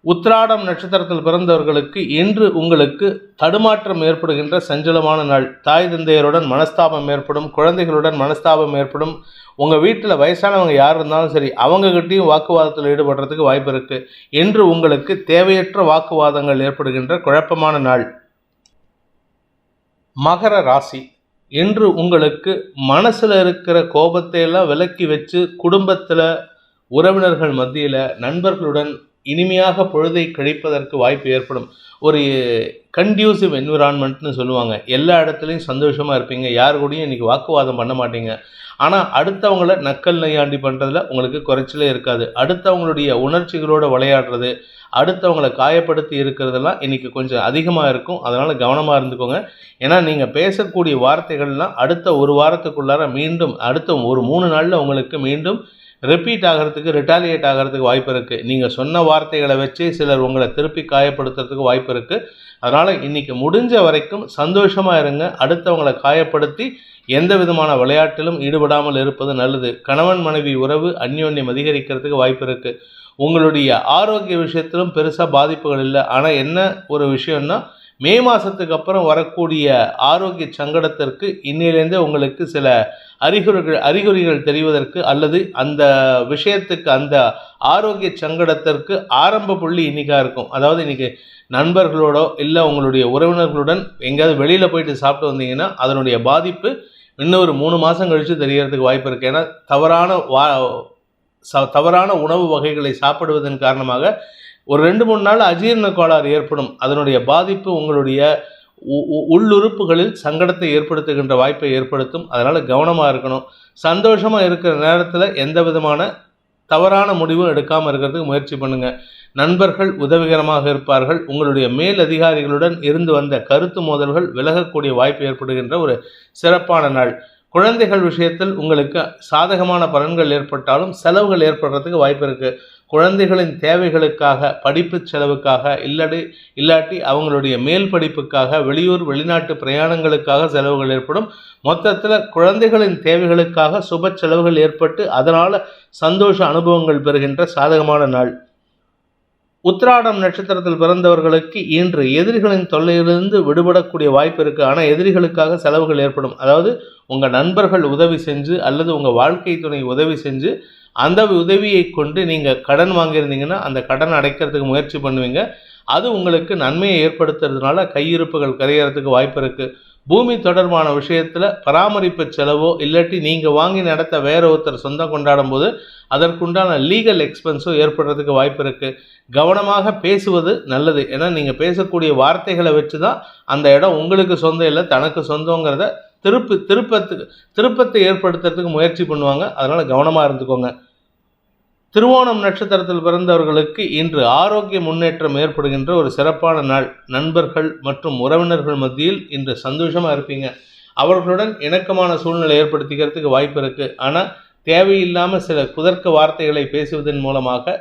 உத்திராடம் நட்சத்திரத்தில் பிறந்தவர்களுக்கு இன்று உங்களுக்கு தடுமாற்றம் ஏற்படுகின்ற சஞ்சலமான நாள். தாய் தந்தையருடன் மனஸ்தாபம் ஏற்படும், குழந்தைகளுடன் மனஸ்தாபம் ஏற்படும். உங்கள் வீட்டில் வயசானவங்க யார் இருந்தாலும் சரி அவங்ககிட்டையும் வாக்குவாதத்தில் ஈடுபடுறதுக்கு வாய்ப்பு இருக்குது. இன்று உங்களுக்கு தேவையற்ற வாக்குவாதங்கள் ஏற்படுகின்ற குழப்பமான நாள். மகர ராசி, இன்று உங்களுக்கு மனசில் இருக்கிற கோபத்தை எல்லாம் விலக்கி வச்சு குடும்பத்தில், உறவினர்கள் மத்தியில், நண்பர்களுடன் இனிமையாக பொழுதை கழிப்பதற்கு வாய்ப்பு ஏற்படும். ஒரு கண்டியூசிவ் என்விரான்மெண்ட்னு சொல்லுவாங்க. எல்லா இடத்துலையும் சந்தோஷமாக இருப்பீங்க. யார் கூடயும் இன்றைக்கி வாக்குவாதம் பண்ண மாட்டீங்க. ஆனால் அடுத்தவங்கள நக்கல் நையாண்டி பண்ணுறதுல உங்களுக்கு குறைச்சலே இருக்காது. அடுத்தவங்களுடைய உணர்ச்சிகளோடு விளையாடுறது, அடுத்தவங்களை காயப்படுத்தி இருக்கிறதெல்லாம் இன்றைக்கி கொஞ்சம் அதிகமாக இருக்கும். அதனால் கவனமாக இருந்துக்கோங்க. ஏன்னா நீங்கள் பேசக்கூடிய வார்த்தைகள்லாம் அடுத்த ஒரு வாரத்துக்குள்ளார மீண்டும் அடுத்த ஒரு 3 நாளில் உங்களுக்கு மீண்டும் ரிப்பீட் ஆகிறதுக்கு, ரிட்டாலியேட் ஆகிறதுக்கு வாய்ப்பு இருக்குது. நீங்கள் சொன்ன வார்த்தைகளை வச்சு சிலர் உங்களை திருப்பி காயப்படுத்துறதுக்கு வாய்ப்பு இருக்குது. அதனால் இன்றைக்கி முடிஞ்ச வரைக்கும் சந்தோஷமாக இருங்க. அடுத்தவங்களை காயப்படுத்தி எந்த விதமான விளையாட்டிலும் ஈடுபடாமல் இருப்பது நல்லது. கணவன் மனைவி உறவு அந்யோன்யம் அதிகரிக்கிறதுக்கு வாய்ப்பு இருக்குது. உங்களுடைய ஆரோக்கிய விஷயத்திலும் பெருசாக பாதிப்புகள் இல்லை. ஆனால் என்ன ஒரு விஷயம்னா, மே மாதத்துக்கு அப்புறம் வரக்கூடிய ஆரோக்கிய சங்கடத்திற்கு இன்னிலேருந்தே உங்களுக்கு சில அறிகுறிகள் தெரிவதற்கு அல்லது அந்த விஷயத்துக்கு அந்த ஆரோக்கிய சங்கடத்திற்கு ஆரம்ப புள்ளி இன்றைக்காக இருக்கும். அதாவது இன்றைக்கி நண்பர்களோடோ இல்லை உங்களுடைய உறவினர்களுடன் எங்கேயாவது வெளியில் போயிட்டு சாப்பிட்டு வந்தீங்கன்னா அதனுடைய பாதிப்பு இன்னொரு 3 மாதம் கழித்து தெரியறதுக்கு வாய்ப்பு இருக்குது. ஏன்னா தவறான உணவு வகைகளை சாப்பிடுவதன் காரணமாக ஒரு 2-3 நாள் அஜீரண கோளாறு ஏற்படும். அதனுடைய பாதிப்பு உங்களுடைய உள்ளுறுப்புகளில் சங்கடத்தை ஏற்படுத்துகின்ற வாய்ப்பை ஏற்படுத்தும். அதனால் கவனமாக இருக்கணும். சந்தோஷமாக இருக்கிற நேரத்தில் எந்த விதமான தவறான முடிவும் எடுக்காமல் இருக்கிறதுக்கு முயற்சி பண்ணுங்கள். நண்பர்கள் உதவிகரமாக இருப்பார்கள். உங்களுடைய மேல் அதிகாரிகளுடன் இருந்து வந்த கருத்து மோதல்கள் விலகக்கூடிய வாய்ப்பு ஏற்படுகின்ற ஒரு சிறப்பான நாள். குழந்தைகள் விஷயத்தில் உங்களுக்கு சாதகமான பலன்கள் ஏற்பட்டாலும் செலவுகள் ஏற்படுறதுக்கு வாய்ப்பு இருக்குது. குழந்தைகளின் தேவைகளுக்காக, படிப்பு செலவுக்காக இல்லாட்டி அவங்களுடைய மேல் படிப்புக்காக, வெளிநாட்டு பிரயாணங்களுக்காக செலவுகள் ஏற்படும். மொத்தத்தில் குழந்தைகளின் தேவைகளுக்காக சுப செலவுகள் ஏற்பட்டு அதனால் சந்தோஷ அனுபவங்கள் பெறுகின்ற சாதகமான நாள். உத்திராடம் நட்சத்திரத்தில் பிறந்தவர்களுக்கு இன்று எதிரிகளின் தொல்லையிலிருந்து விடுபடக்கூடிய வாய்ப்பு இருக்குது. ஆனால் எதிரிகளுக்காக செலவுகள் ஏற்படும். அதாவது உங்கள் நண்பர்கள் உதவி செஞ்சு அல்லது உங்கள் வாழ்க்கை துணை உதவி செஞ்சு அந்த உதவியை கொண்டு நீங்கள் கடன் வாங்கியிருந்தீங்கன்னா அந்த கடன் அடைக்கிறதுக்கு முயற்சி பண்ணுவீங்க. அது உங்களுக்கு நன்மையை ஏற்படுத்துறதுனால கையிருப்புகள் கரையிறதுக்கு வாய்ப்பு இருக்குது. பூமி தொடர்பான விஷயத்தில் பராமரிப்பு செலவோ இல்லாட்டி நீங்கள் வாங்கி நடத்த வேற ஒருத்தர் சொந்தம் கொண்டாடும் போது அதற்குண்டான லீகல் எக்ஸ்பென்ஸோ ஏற்படுறதுக்கு வாய்ப்பு இருக்குது. கவனமாக பேசுவது நல்லது. ஏன்னா நீங்கள் பேசக்கூடிய வார்த்தைகளை வச்சு தான் அந்த இடம் உங்களுக்கு சொந்தம் இல்லை தனக்கு சொந்தங்கிறத திருப்பத்தை ஏற்படுத்துறதுக்கு முயற்சி பண்ணுவாங்க. அதனால் கவனமாக இருந்துக்கோங்க. திருவோணம் நட்சத்திரத்தில் பிறந்தவர்களுக்கு இன்று ஆரோக்கிய முன்னேற்றம் ஏற்படுகின்ற ஒரு சிறப்பான நாள். நண்பர்கள் மற்றும் உறவினர்கள் மத்தியில் இன்று சந்தோஷமாக இருப்பீங்க. அவர்களுடன் இணக்கமான சூழ்நிலை ஏற்படுத்திக்கிறதுக்கு வாய்ப்பு இருக்குது. ஆனால் தேவையில்லாமல் சில குதர்க்க வார்த்தைகளை பேசுவதன் மூலமாக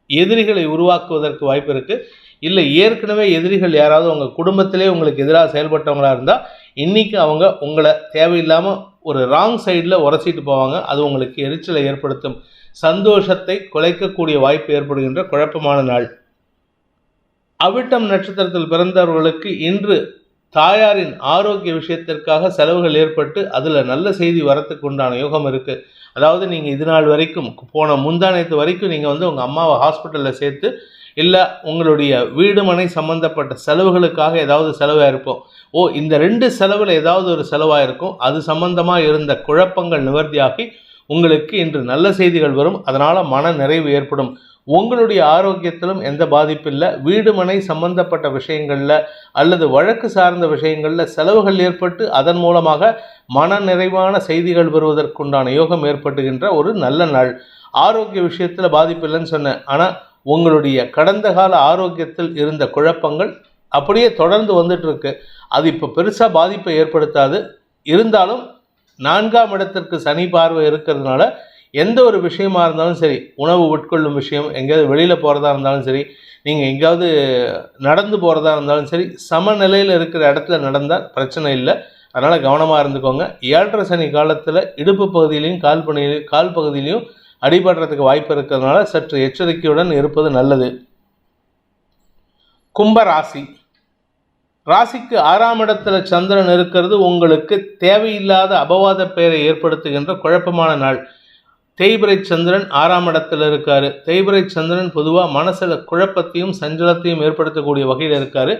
எதிரிகளை உருவாக்குவதற்கு வாய்ப்பு இருக்குது. இல்லை ஏற்கனவே எதிரிகள் யாராவது உங்கள் குடும்பத்திலே உங்களுக்கு எதிராக செயல்பட்டவங்களாக இருந்தால் இன்றைக்கி அவங்க உங்களை தேவையில்லாமல் ஒரு ராங் சைடில் உரசிட்டு போவாங்க. அது உங்களுக்கு எரிச்சலை ஏற்படுத்தும். சந்தோஷத்தை குலைக்கக்கூடிய வாய்ப்பு ஏற்படுகின்ற குழப்பமான நாள். அவிட்டம் நட்சத்திரத்தில் பிறந்தவர்களுக்கு இன்று தாயாரின் ஆரோக்கிய விஷயத்திற்காக செலவுகள் ஏற்பட்டு அதில் நல்ல செய்தி வரத்துக்கு உண்டான யோகம் இருக்குது. அதாவது நீங்கள் இது நாள் வரைக்கும் முந்தானத்து வரைக்கும் நீங்கள் உங்கள் அம்மாவை ஹாஸ்பிட்டலில் சேர்த்து இல்லை உங்களுடைய வீடு மனை சம்மந்தப்பட்ட செலவுகளுக்காக ஏதாவது செலவாக இருப்போம். இந்த 2 செலவில் ஏதாவது ஒரு செலவாக இருக்கும். அது சம்பந்தமாக இருந்த குழப்பங்கள் நிவர்த்தியாகி உங்களுக்கு இன்று நல்ல செய்திகள் வரும். அதனால் மன நிறைவு ஏற்படும். உங்களுடைய ஆரோக்கியத்திலும் எந்த பாதிப்பு இல்லை. வீடு மனை சம்பந்தப்பட்ட விஷயங்களில் அல்லது வழக்கு சார்ந்த விஷயங்களில் செலவுகள் ஏற்பட்டு அதன் மூலமாக மன நிறைவான செய்திகள் வருவதற்குண்டான யோகம் ஏற்பட்டுகின்ற ஒரு நல்ல நாள். ஆரோக்கிய விஷயத்தில் பாதிப்பு இல்லைன்னு சொன்னேன். ஆனால் உங்களுடைய கடந்த கால ஆரோக்கியத்தில் இருந்த குழப்பங்கள் அப்படியே தொடர்ந்து வந்துட்டுருக்கு. அது இப்போ பெருசாக பாதிப்பை ஏற்படுத்தாது. இருந்தாலும் 4ஆம் இடத்திற்கு சனி பார்வை இருக்கிறதுனால எந்த ஒரு விஷயமா இருந்தாலும் சரி, உணவு உட்கொள்ளும் விஷயம், எங்கேயாவது வெளியில் போகிறதா இருந்தாலும் சரி, நீங்கள் எங்கேயாவது நடந்து போகிறதா இருந்தாலும் சரி, சமநிலையில் இருக்கிற இடத்துல நடந்தால் பிரச்சனை இல்லை. அதனால் கவனமாக இருந்துக்கோங்க. 7.5 சனி காலத்தில் இடுப்பு பகுதியிலையும் கால் பகுதியிலையும் அடிபடுறதுக்கு வாய்ப்பு இருக்கிறதுனால சற்று எச்சரிக்கையுடன் இருப்பது நல்லது. கும்பராசி. ராசிக்கு 6ஆம் இடத்துல சந்திரன் இருக்கிறது உங்களுக்கு தேவையில்லாத அபவாத பெயரை ஏற்படுத்துகின்ற குழப்பமான நாள். தேய்பிரை சந்திரன் 6ஆம் இடத்துல இருக்காரு. தேய்பிரை சந்திரன் பொதுவாக மனசில் குழப்பத்தையும் சஞ்சலத்தையும் ஏற்படுத்தக்கூடிய வகையில் இருக்காரு.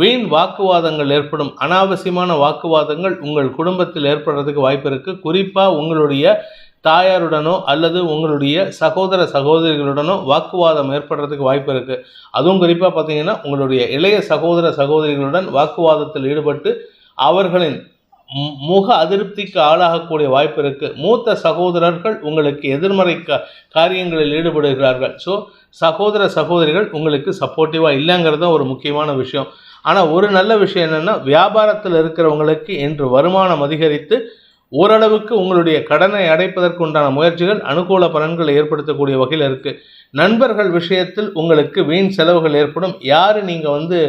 வீண் வாக்குவாதங்கள் ஏற்படும். அனாவசியமான வாக்குவாதங்கள் உங்கள் குடும்பத்தில் ஏற்படுறதுக்கு வாய்ப்பு இருக்குது. குறிப்பாக உங்களுடைய தாயாருடனோ அல்லது உங்களுடைய சகோதர சகோதரிகளுடனோ வாக்குவாதம் ஏற்படுறதுக்கு வாய்ப்பு இருக்குது. அதுவும் குறிப்பாக பார்த்தீங்கன்னா உங்களுடைய இளைய சகோதர சகோதரிகளுடன் வாக்குவாதத்தில் ஈடுபட்டு அவர்களின் முக அதிருப்திக்கு ஆளாகக்கூடிய வாய்ப்பு இருக்குது. மூத்த சகோதரர்கள் உங்களுக்கு எதிர்மறை காரியங்களில் ஈடுபடுகிறார்கள். ஸோ சகோதர சகோதரிகள் உங்களுக்கு சப்போர்ட்டிவாக இல்லைங்கிறது ஒரு முக்கியமான விஷயம். ஆனால் ஒரு நல்ல விஷயம் என்னென்னா, வியாபாரத்தில் இருக்கிறவங்களுக்கு இன்று வருமானம் அதிகரித்து ஓரளவுக்கு உங்களுடைய கடனை அடைப்பதற்கு உண்டான முயற்சிகள் அனுகூல பலன்களை ஏற்படுத்தக்கூடிய வகையில் இருக்குது. நண்பர்கள் விஷயத்தில் உங்களுக்கு வீண் செலவுகள் ஏற்படும். யார் நீங்கள்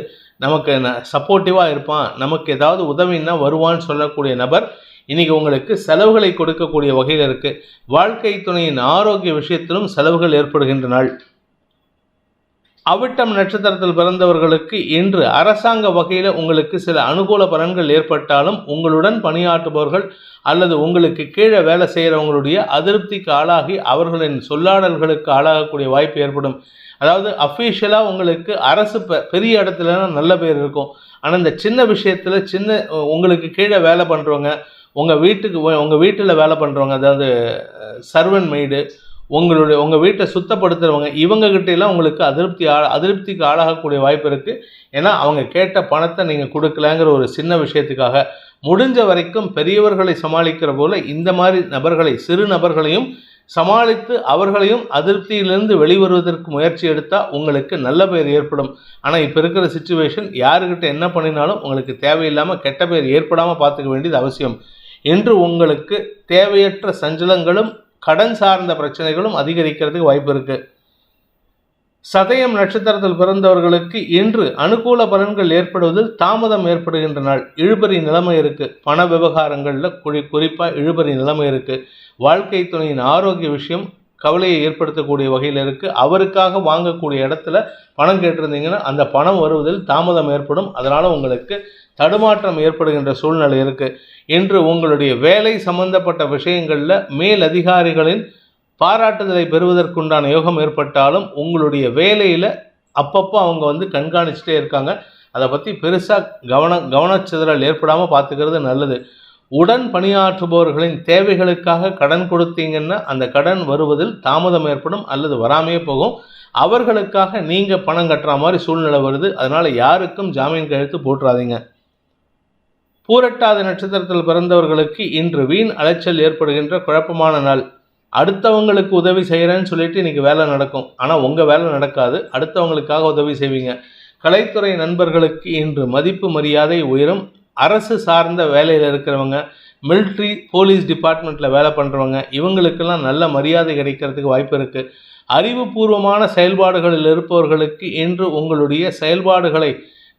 நமக்கு சப்போர்ட்டிவாக இருப்பான், நமக்கு ஏதாவது உதவின்னா வருவான்னு சொல்லக்கூடிய நபர் இன்றைக்கி உங்களுக்கு செலவுகளை கொடுக்கக்கூடிய வகையில் இருக்குது. வாழ்க்கை துணையின் ஆரோக்கிய விஷயத்திலும் செலவுகள் ஏற்படுகின்ற நாள். அவிட்டம் நட்சத்திரத்தில் பிறந்தவர்களுக்கு இன்று அரசாங்க வகையில் உங்களுக்கு சில அனுகூல பலன்கள் ஏற்பட்டாலும் உங்களுடன் பணியாற்றுபவர்கள் அல்லது உங்களுக்கு கீழே வேலை செய்கிறவங்களுடைய அதிருப்திக்கு ஆளாகி அவர்களின் சொல்லாடல்களுக்கு ஆளாகக்கூடிய வாய்ப்பு ஏற்படும். அதாவது அஃபீஷியலாக உங்களுக்கு அரசு பெரிய இடத்துலலாம் நல்ல பேர் இருக்கும். ஆனால் இந்த சின்ன விஷயத்தில் உங்களுக்கு கீழே வேலை பண்ணுறவங்க, உங்கள் வீட்டில் வேலை பண்ணுறவங்க, அதாவது சர்வன் மெய்டு, உங்கள் வீட்டை சுத்தப்படுத்துகிறவங்க, இவங்ககிட்டலாம் உங்களுக்கு அதிருப்திக்கு ஆளாகக்கூடிய வாய்ப்பு இருக்குது. ஏன்னா அவங்க கேட்ட பணத்தை நீங்கள் கொடுக்கலங்கிற ஒரு சின்ன விஷயத்துக்காக. முடிஞ்ச வரைக்கும் பெரியவர்களை சமாளிக்கிற போல் இந்த மாதிரி நபர்களை, சிறு நபர்களையும் சமாளித்து அவர்களையும் அதிருப்தியிலிருந்து வெளிவருவதற்கு முயற்சி எடுத்தால் உங்களுக்கு நல்ல பெயர் ஏற்படும். ஆனால் இப்போ இருக்கிற சிச்சுவேஷன் யாருக்கிட்ட என்ன பண்ணினாலும் உங்களுக்கு தேவையில்லாமல் கெட்ட பெயர் ஏற்படாமல் பார்த்துக்க வேண்டியது அவசியம். என்று உங்களுக்கு தேவையற்ற சஞ்சலங்களும் கடன் சார்ந்த பிரச்சனைகளும் அதிகரிக்கிறதுக்கு வாய்ப்பு இருக்குது. சதயம் நட்சத்திரத்தில் பிறந்தவர்களுக்கு இன்று அனுகூல பலன்கள் ஏற்படுவதில் தாமதம் ஏற்படுகின்ற நாள். இழுபறி நிலைமை இருக்குது. பண விவகாரங்களில் குறிப்பாக இழுபறி நிலைமை இருக்குது. வாழ்க்கை துணையின் ஆரோக்கிய விஷயம் கவலையை ஏற்படுத்தக்கூடிய வகையில் இருக்குது. அவருக்காக வாங்கக்கூடிய இடத்துல பணம் கேட்டிருந்தீங்கன்னா அந்த பணம் வருவதில் தாமதம் ஏற்படும். அதனால் உங்களுக்கு தடுமாற்றம் ஏற்படுகின்ற சூழ்நிலை இருக்குது. இன்று உங்களுடைய வேலை சம்பந்தப்பட்ட விஷயங்களில் மேல் அதிகாரிகளின் பாராட்டுதலை பெறுவதற்குண்டான யோகம் ஏற்பட்டாலும் உங்களுடைய வேலையில் அப்பப்போ அவங்க கண்காணிச்சுட்டே இருக்காங்க. அதை பற்றி பெருசாக கவனச்சிதறல் ஏற்படாமல் பார்த்துக்கிறது நல்லது. உடன் பணியாற்றுபவர்களின் தேவைகளுக்காக கடன் கொடுத்தீங்கன்னா அந்த கடன் வருவதில் தாமதம் ஏற்படும் அல்லது வராமையே போகும். அவர்களுக்காக நீங்கள் பணம் கட்டுற மாதிரி சூழ்நிலை வருது. அதனால் யாருக்கும் ஜாமீன் கையெழுத்து போட்டுறாதீங்க. பூரட்டாதி நட்சத்திரத்தில் பிறந்தவர்களுக்கு இன்று வீண் அலைச்சல் ஏற்படுகின்ற குழப்பமான நாள். அடுத்தவங்களுக்கு உதவி செய்கிறேன்னு சொல்லிட்டு இன்றைக்கி வேலை நடக்கும். ஆனால் உங்கள் வேலை நடக்காது. அடுத்தவங்களுக்காக உதவி செய்வீங்க. கலைத்துறை நண்பர்களுக்கு இன்று மதிப்பு மரியாதை உயரும். அரசு சார்ந்த வேலையில் இருக்கிறவங்க, மிலிட்ரி, போலீஸ் டிபார்ட்மெண்ட்டில் வேலை பண்ணுறவங்க, இவங்களுக்கெல்லாம் நல்ல மரியாதை கிடைக்கிறதுக்கு வாய்ப்பு இருக்குது. அறிவுபூர்வமான செயல்பாடுகளில் இருப்பவர்களுக்கு இன்று உங்களுடைய செயல்பாடுகளை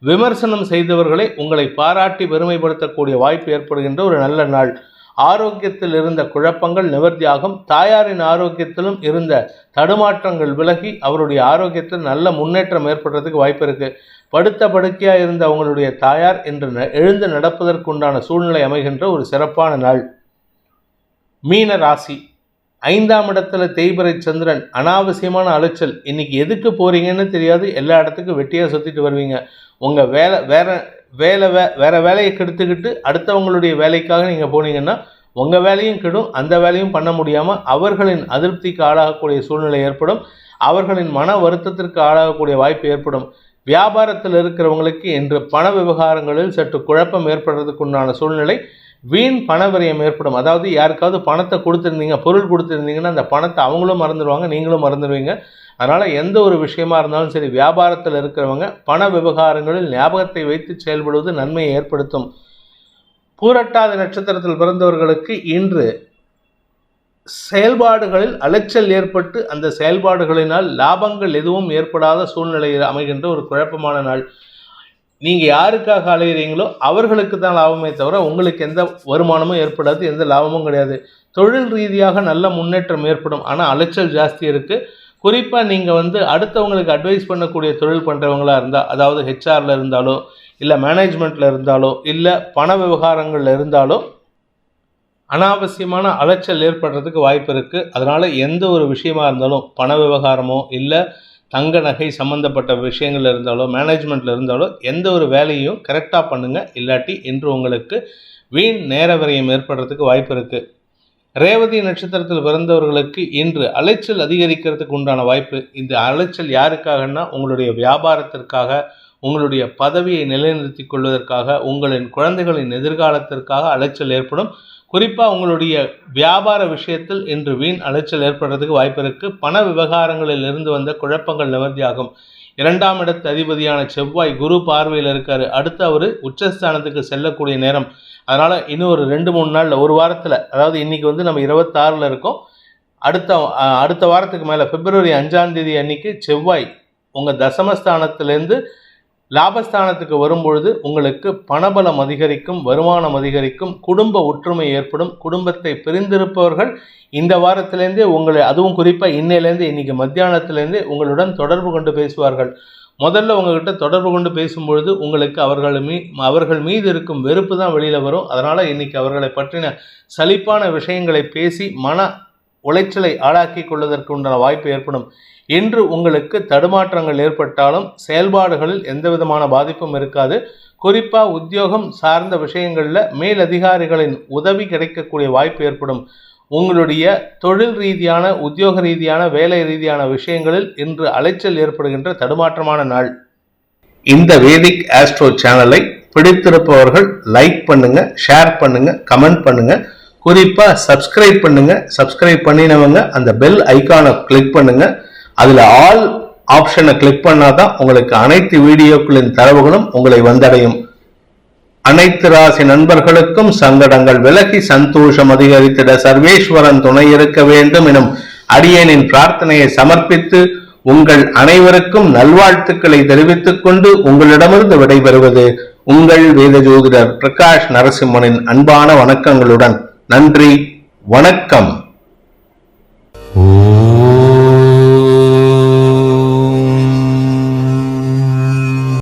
விமர்சனம் செய்தவர்களை உங்களை பாராட்டி பெருமைப்படுத்தக்கூடிய வாய்ப்பு ஏற்படுகின்ற ஒரு நல்ல நாள். ஆரோக்கியத்தில் இருந்த குழப்பங்கள் நிவர்த்தியாகும். தாயாரின் ஆரோக்கியத்திலும் இருந்த தடுமாற்றங்கள் விலகி அவருடைய ஆரோக்கியத்தில் நல்ல முன்னேற்றம் ஏற்படுறதுக்கு வாய்ப்பு இருக்குது. படுத்த படுக்கையாக இருந்த அவங்களுடைய தாயார் இன்று எழுந்து நடப்பதற்குண்டான சூழ்நிலை அமைகின்ற ஒரு சிறப்பான நாள். மீன ராசி, 5ஆம் இடத்துல தேய்பிறை சந்திரன். அனாவசியமான அலைச்சல். இன்றைக்கி எதுக்கு போகிறீங்கன்னு தெரியாது. எல்லா இடத்துக்கும் வெட்டியாக சுற்றிட்டு வருவீங்க. உங்கள் வேற வேலையை கெடுத்துக்கிட்டு அடுத்தவங்களுடைய வேலைக்காக நீங்கள் போனீங்கன்னா உங்கள் வேலையும் கெடும். அந்த வேலையும் பண்ண முடியாமல் அவர்களின் அதிருப்திக்கு ஆளாகக்கூடிய சூழ்நிலை ஏற்படும். அவர்களின் மன வருத்தத்திற்கு ஆளாகக்கூடிய வாய்ப்பு ஏற்படும். வியாபாரத்தில் இருக்கிறவங்களுக்கு இன்று பண விவகாரங்களில் சற்று குழப்பம் ஏற்படுறதுக்குண்டான சூழ்நிலை. வீண் பண விரயம் ஏற்படும். அதாவது யாருக்காவது பணத்தை கொடுத்துருந்தீங்க, பொருள் கொடுத்துருந்தீங்கன்னா அந்த பணத்தை அவங்களும் மறந்துடுவாங்க, நீங்களும் மறந்துடுவீங்க. அதனால் எந்த ஒரு விஷயமா இருந்தாலும் சரி, வியாபாரத்தில் இருக்கிறவங்க பண விவகாரங்களில் ஞாபகத்தை வைத்து செயல்படுவது நன்மையை ஏற்படுத்தும். பூரட்டாதி நட்சத்திரத்தில் பிறந்தவர்களுக்கு இன்று செயல்பாடுகளில் அலைச்சல் ஏற்பட்டு அந்த செயல்பாடுகளினால் லாபங்கள் எதுவும் ஏற்படாத சூழ்நிலையில் அமைகின்ற ஒரு குழப்பமான நாள். நீங்கள் யாருக்காக அலைகிறீங்களோ அவர்களுக்கு தான் லாபமே தவிர உங்களுக்கு எந்த வருமானமும் ஏற்படாது, எந்த லாபமும் கிடையாது. தொழில் ரீதியாக நல்ல முன்னேற்றம் ஏற்படும். ஆனால் அலைச்சல் ஜாஸ்தி இருக்குது. குறிப்பாக நீங்கள் அடுத்தவங்களுக்கு அட்வைஸ் பண்ணக்கூடிய தொழில் பண்ணுறவங்களாக இருந்தால், அதாவது ஹெச்ஆரில் இருந்தாலோ இல்லை மேனேஜ்மெண்ட்டில் இருந்தாலோ இல்லை பண விவகாரங்களில் இருந்தாலோ அனாவசியமான அலைச்சல் ஏற்படுறதுக்கு வாய்ப்பு இருக்குது. அதனால் எந்த ஒரு விஷயமா இருந்தாலும், பண விவகாரமோ இல்லை தங்க நகை சம்மந்தப்பட்ட விஷயங்கள் இருந்தாலோ மேனேஜ்மெண்ட்டில் இருந்தாலோ எந்த ஒரு வேலையும் கரெக்டாக பண்ணுங்கள். இல்லாட்டி இன்று உங்களுக்கு வீண் நேர விரயம் ஏற்படுறதுக்கு வாய்ப்பு இருக்குது. ரேவதி நட்சத்திரத்தில் பிறந்தவர்களுக்கு இன்று அலைச்சல் அதிகரிக்கிறதுக்கு உண்டான வாய்ப்பு. இந்த அலைச்சல் யாருக்காகன்னா உங்களுடைய வியாபாரத்திற்காக, உங்களுடைய பதவியை நிலைநிறுத்திக் கொள்வதற்காக, உங்களின் குழந்தைகளின் எதிர்காலத்திற்காக அலைச்சல் ஏற்படும். குறிப்பாக உங்களுடைய வியாபார விஷயத்தில் இன்று வீண் அலைச்சல் ஏற்படுறதுக்கு வாய்ப்பு இருக்கு. பண விவகாரங்களில் இருந்து வந்த குழப்பங்கள் நிவர்த்தியாகும். 2ஆம் இடத்து அதிபதியான செவ்வாய் குரு பார்வையில் இருக்காரு. அடுத்து அவர் உச்சஸ்தானத்துக்கு செல்லக்கூடிய நேரம். அதனால இன்னும் ஒரு 2-3 நாளில், ஒரு வாரத்தில், அதாவது இன்னைக்கு நம்ம 26 இருக்கோம். அடுத்த வாரத்துக்கு மேலே பிப்ரவரி 5ஆம் தேதி அன்னைக்கு செவ்வாய் உங்கள் தசமஸ்தானத்திலேருந்து லாபஸ்தானத்துக்கு வரும்பொழுது உங்களுக்கு பணபலம் அதிகரிக்கும், வருமானம் அதிகரிக்கும், குடும்ப ஒற்றுமை ஏற்படும். குடும்பத்தை பிரிந்திருப்பவர்கள் இந்த வாரத்திலேருந்தே அதுவும் குறிப்பாக இன்னையிலேருந்து, இன்னைக்கு மத்தியானத்திலேருந்தே உங்களுடன் தொடர்பு கொண்டு பேசுவார்கள். முதல்ல உங்ககிட்ட தொடர்பு கொண்டு பேசும்பொழுது உங்களுக்கு அவர்கள் மீது இருக்கும் வெறுப்பு தான் வெளியில் வரும். அதனால் இன்னைக்கு அவர்களை பற்றின சலிப்பான விஷயங்களை பேசி மன உளைச்சலை ஆளாக்கி கொள்வதற்கு உண்டான வாய்ப்பு ஏற்படும். இன்று உங்களுக்கு தடுமாற்றங்கள் ஏற்பட்டாலும் செயல்பாடுகளில் எந்த விதமான பாதிப்பும் இருக்காது. குறிப்பாக உத்தியோகம் சார்ந்த விஷயங்களில் மேலதிகாரிகளின் உதவி கிடைக்கக்கூடிய வாய்ப்பு ஏற்படும். உங்களுடைய தொழில் ரீதியான, உத்தியோக ரீதியான, வேலை ரீதியான விஷயங்களில் இன்று அலைச்சல் ஏற்படுகின்ற தடுமாற்றமான நாள். இந்த வேதிக் ஆஸ்ட்ரோ சேனலை பிடித்திருப்பவர்கள் லைக் பண்ணுங்க, ஷேர் பண்ணுங்க, கமெண்ட் பண்ணுங்க. குறிப்பாக சப்ஸ்கிரைப் பண்ணுங்க. சப்ஸ்கிரைப் பண்ணினவங்க அந்த பெல் ஐக்கானை கிளிக் பண்ணுங்க. அதில் ஆல் ஆப்ஷனை கிளிக் பண்ணாதான் உங்களுக்கு அனைத்து வீடியோக்களின் தரவுகளும் உங்களை வந்தடையும். அனைத்து ராசி நண்பர்களுக்கும் சங்கடங்கள் விலகி சந்தோஷம் அதிகரித்திட சர்வேஸ்வரன் துணை இருக்க வேண்டும் எனும் அடியேனின் பிரார்த்தனையை சமர்ப்பித்து உங்கள் அனைவருக்கும் நல்வாழ்த்துக்களை தெரிவித்துக் கொண்டு உங்களிடமிருந்து விடைபெறுவது உங்கள் வேத ஜோதிடர் பிரகாஷ் நரசிம்மனின் அன்பான வணக்கங்களுடன். நன்றி, வணக்கம்.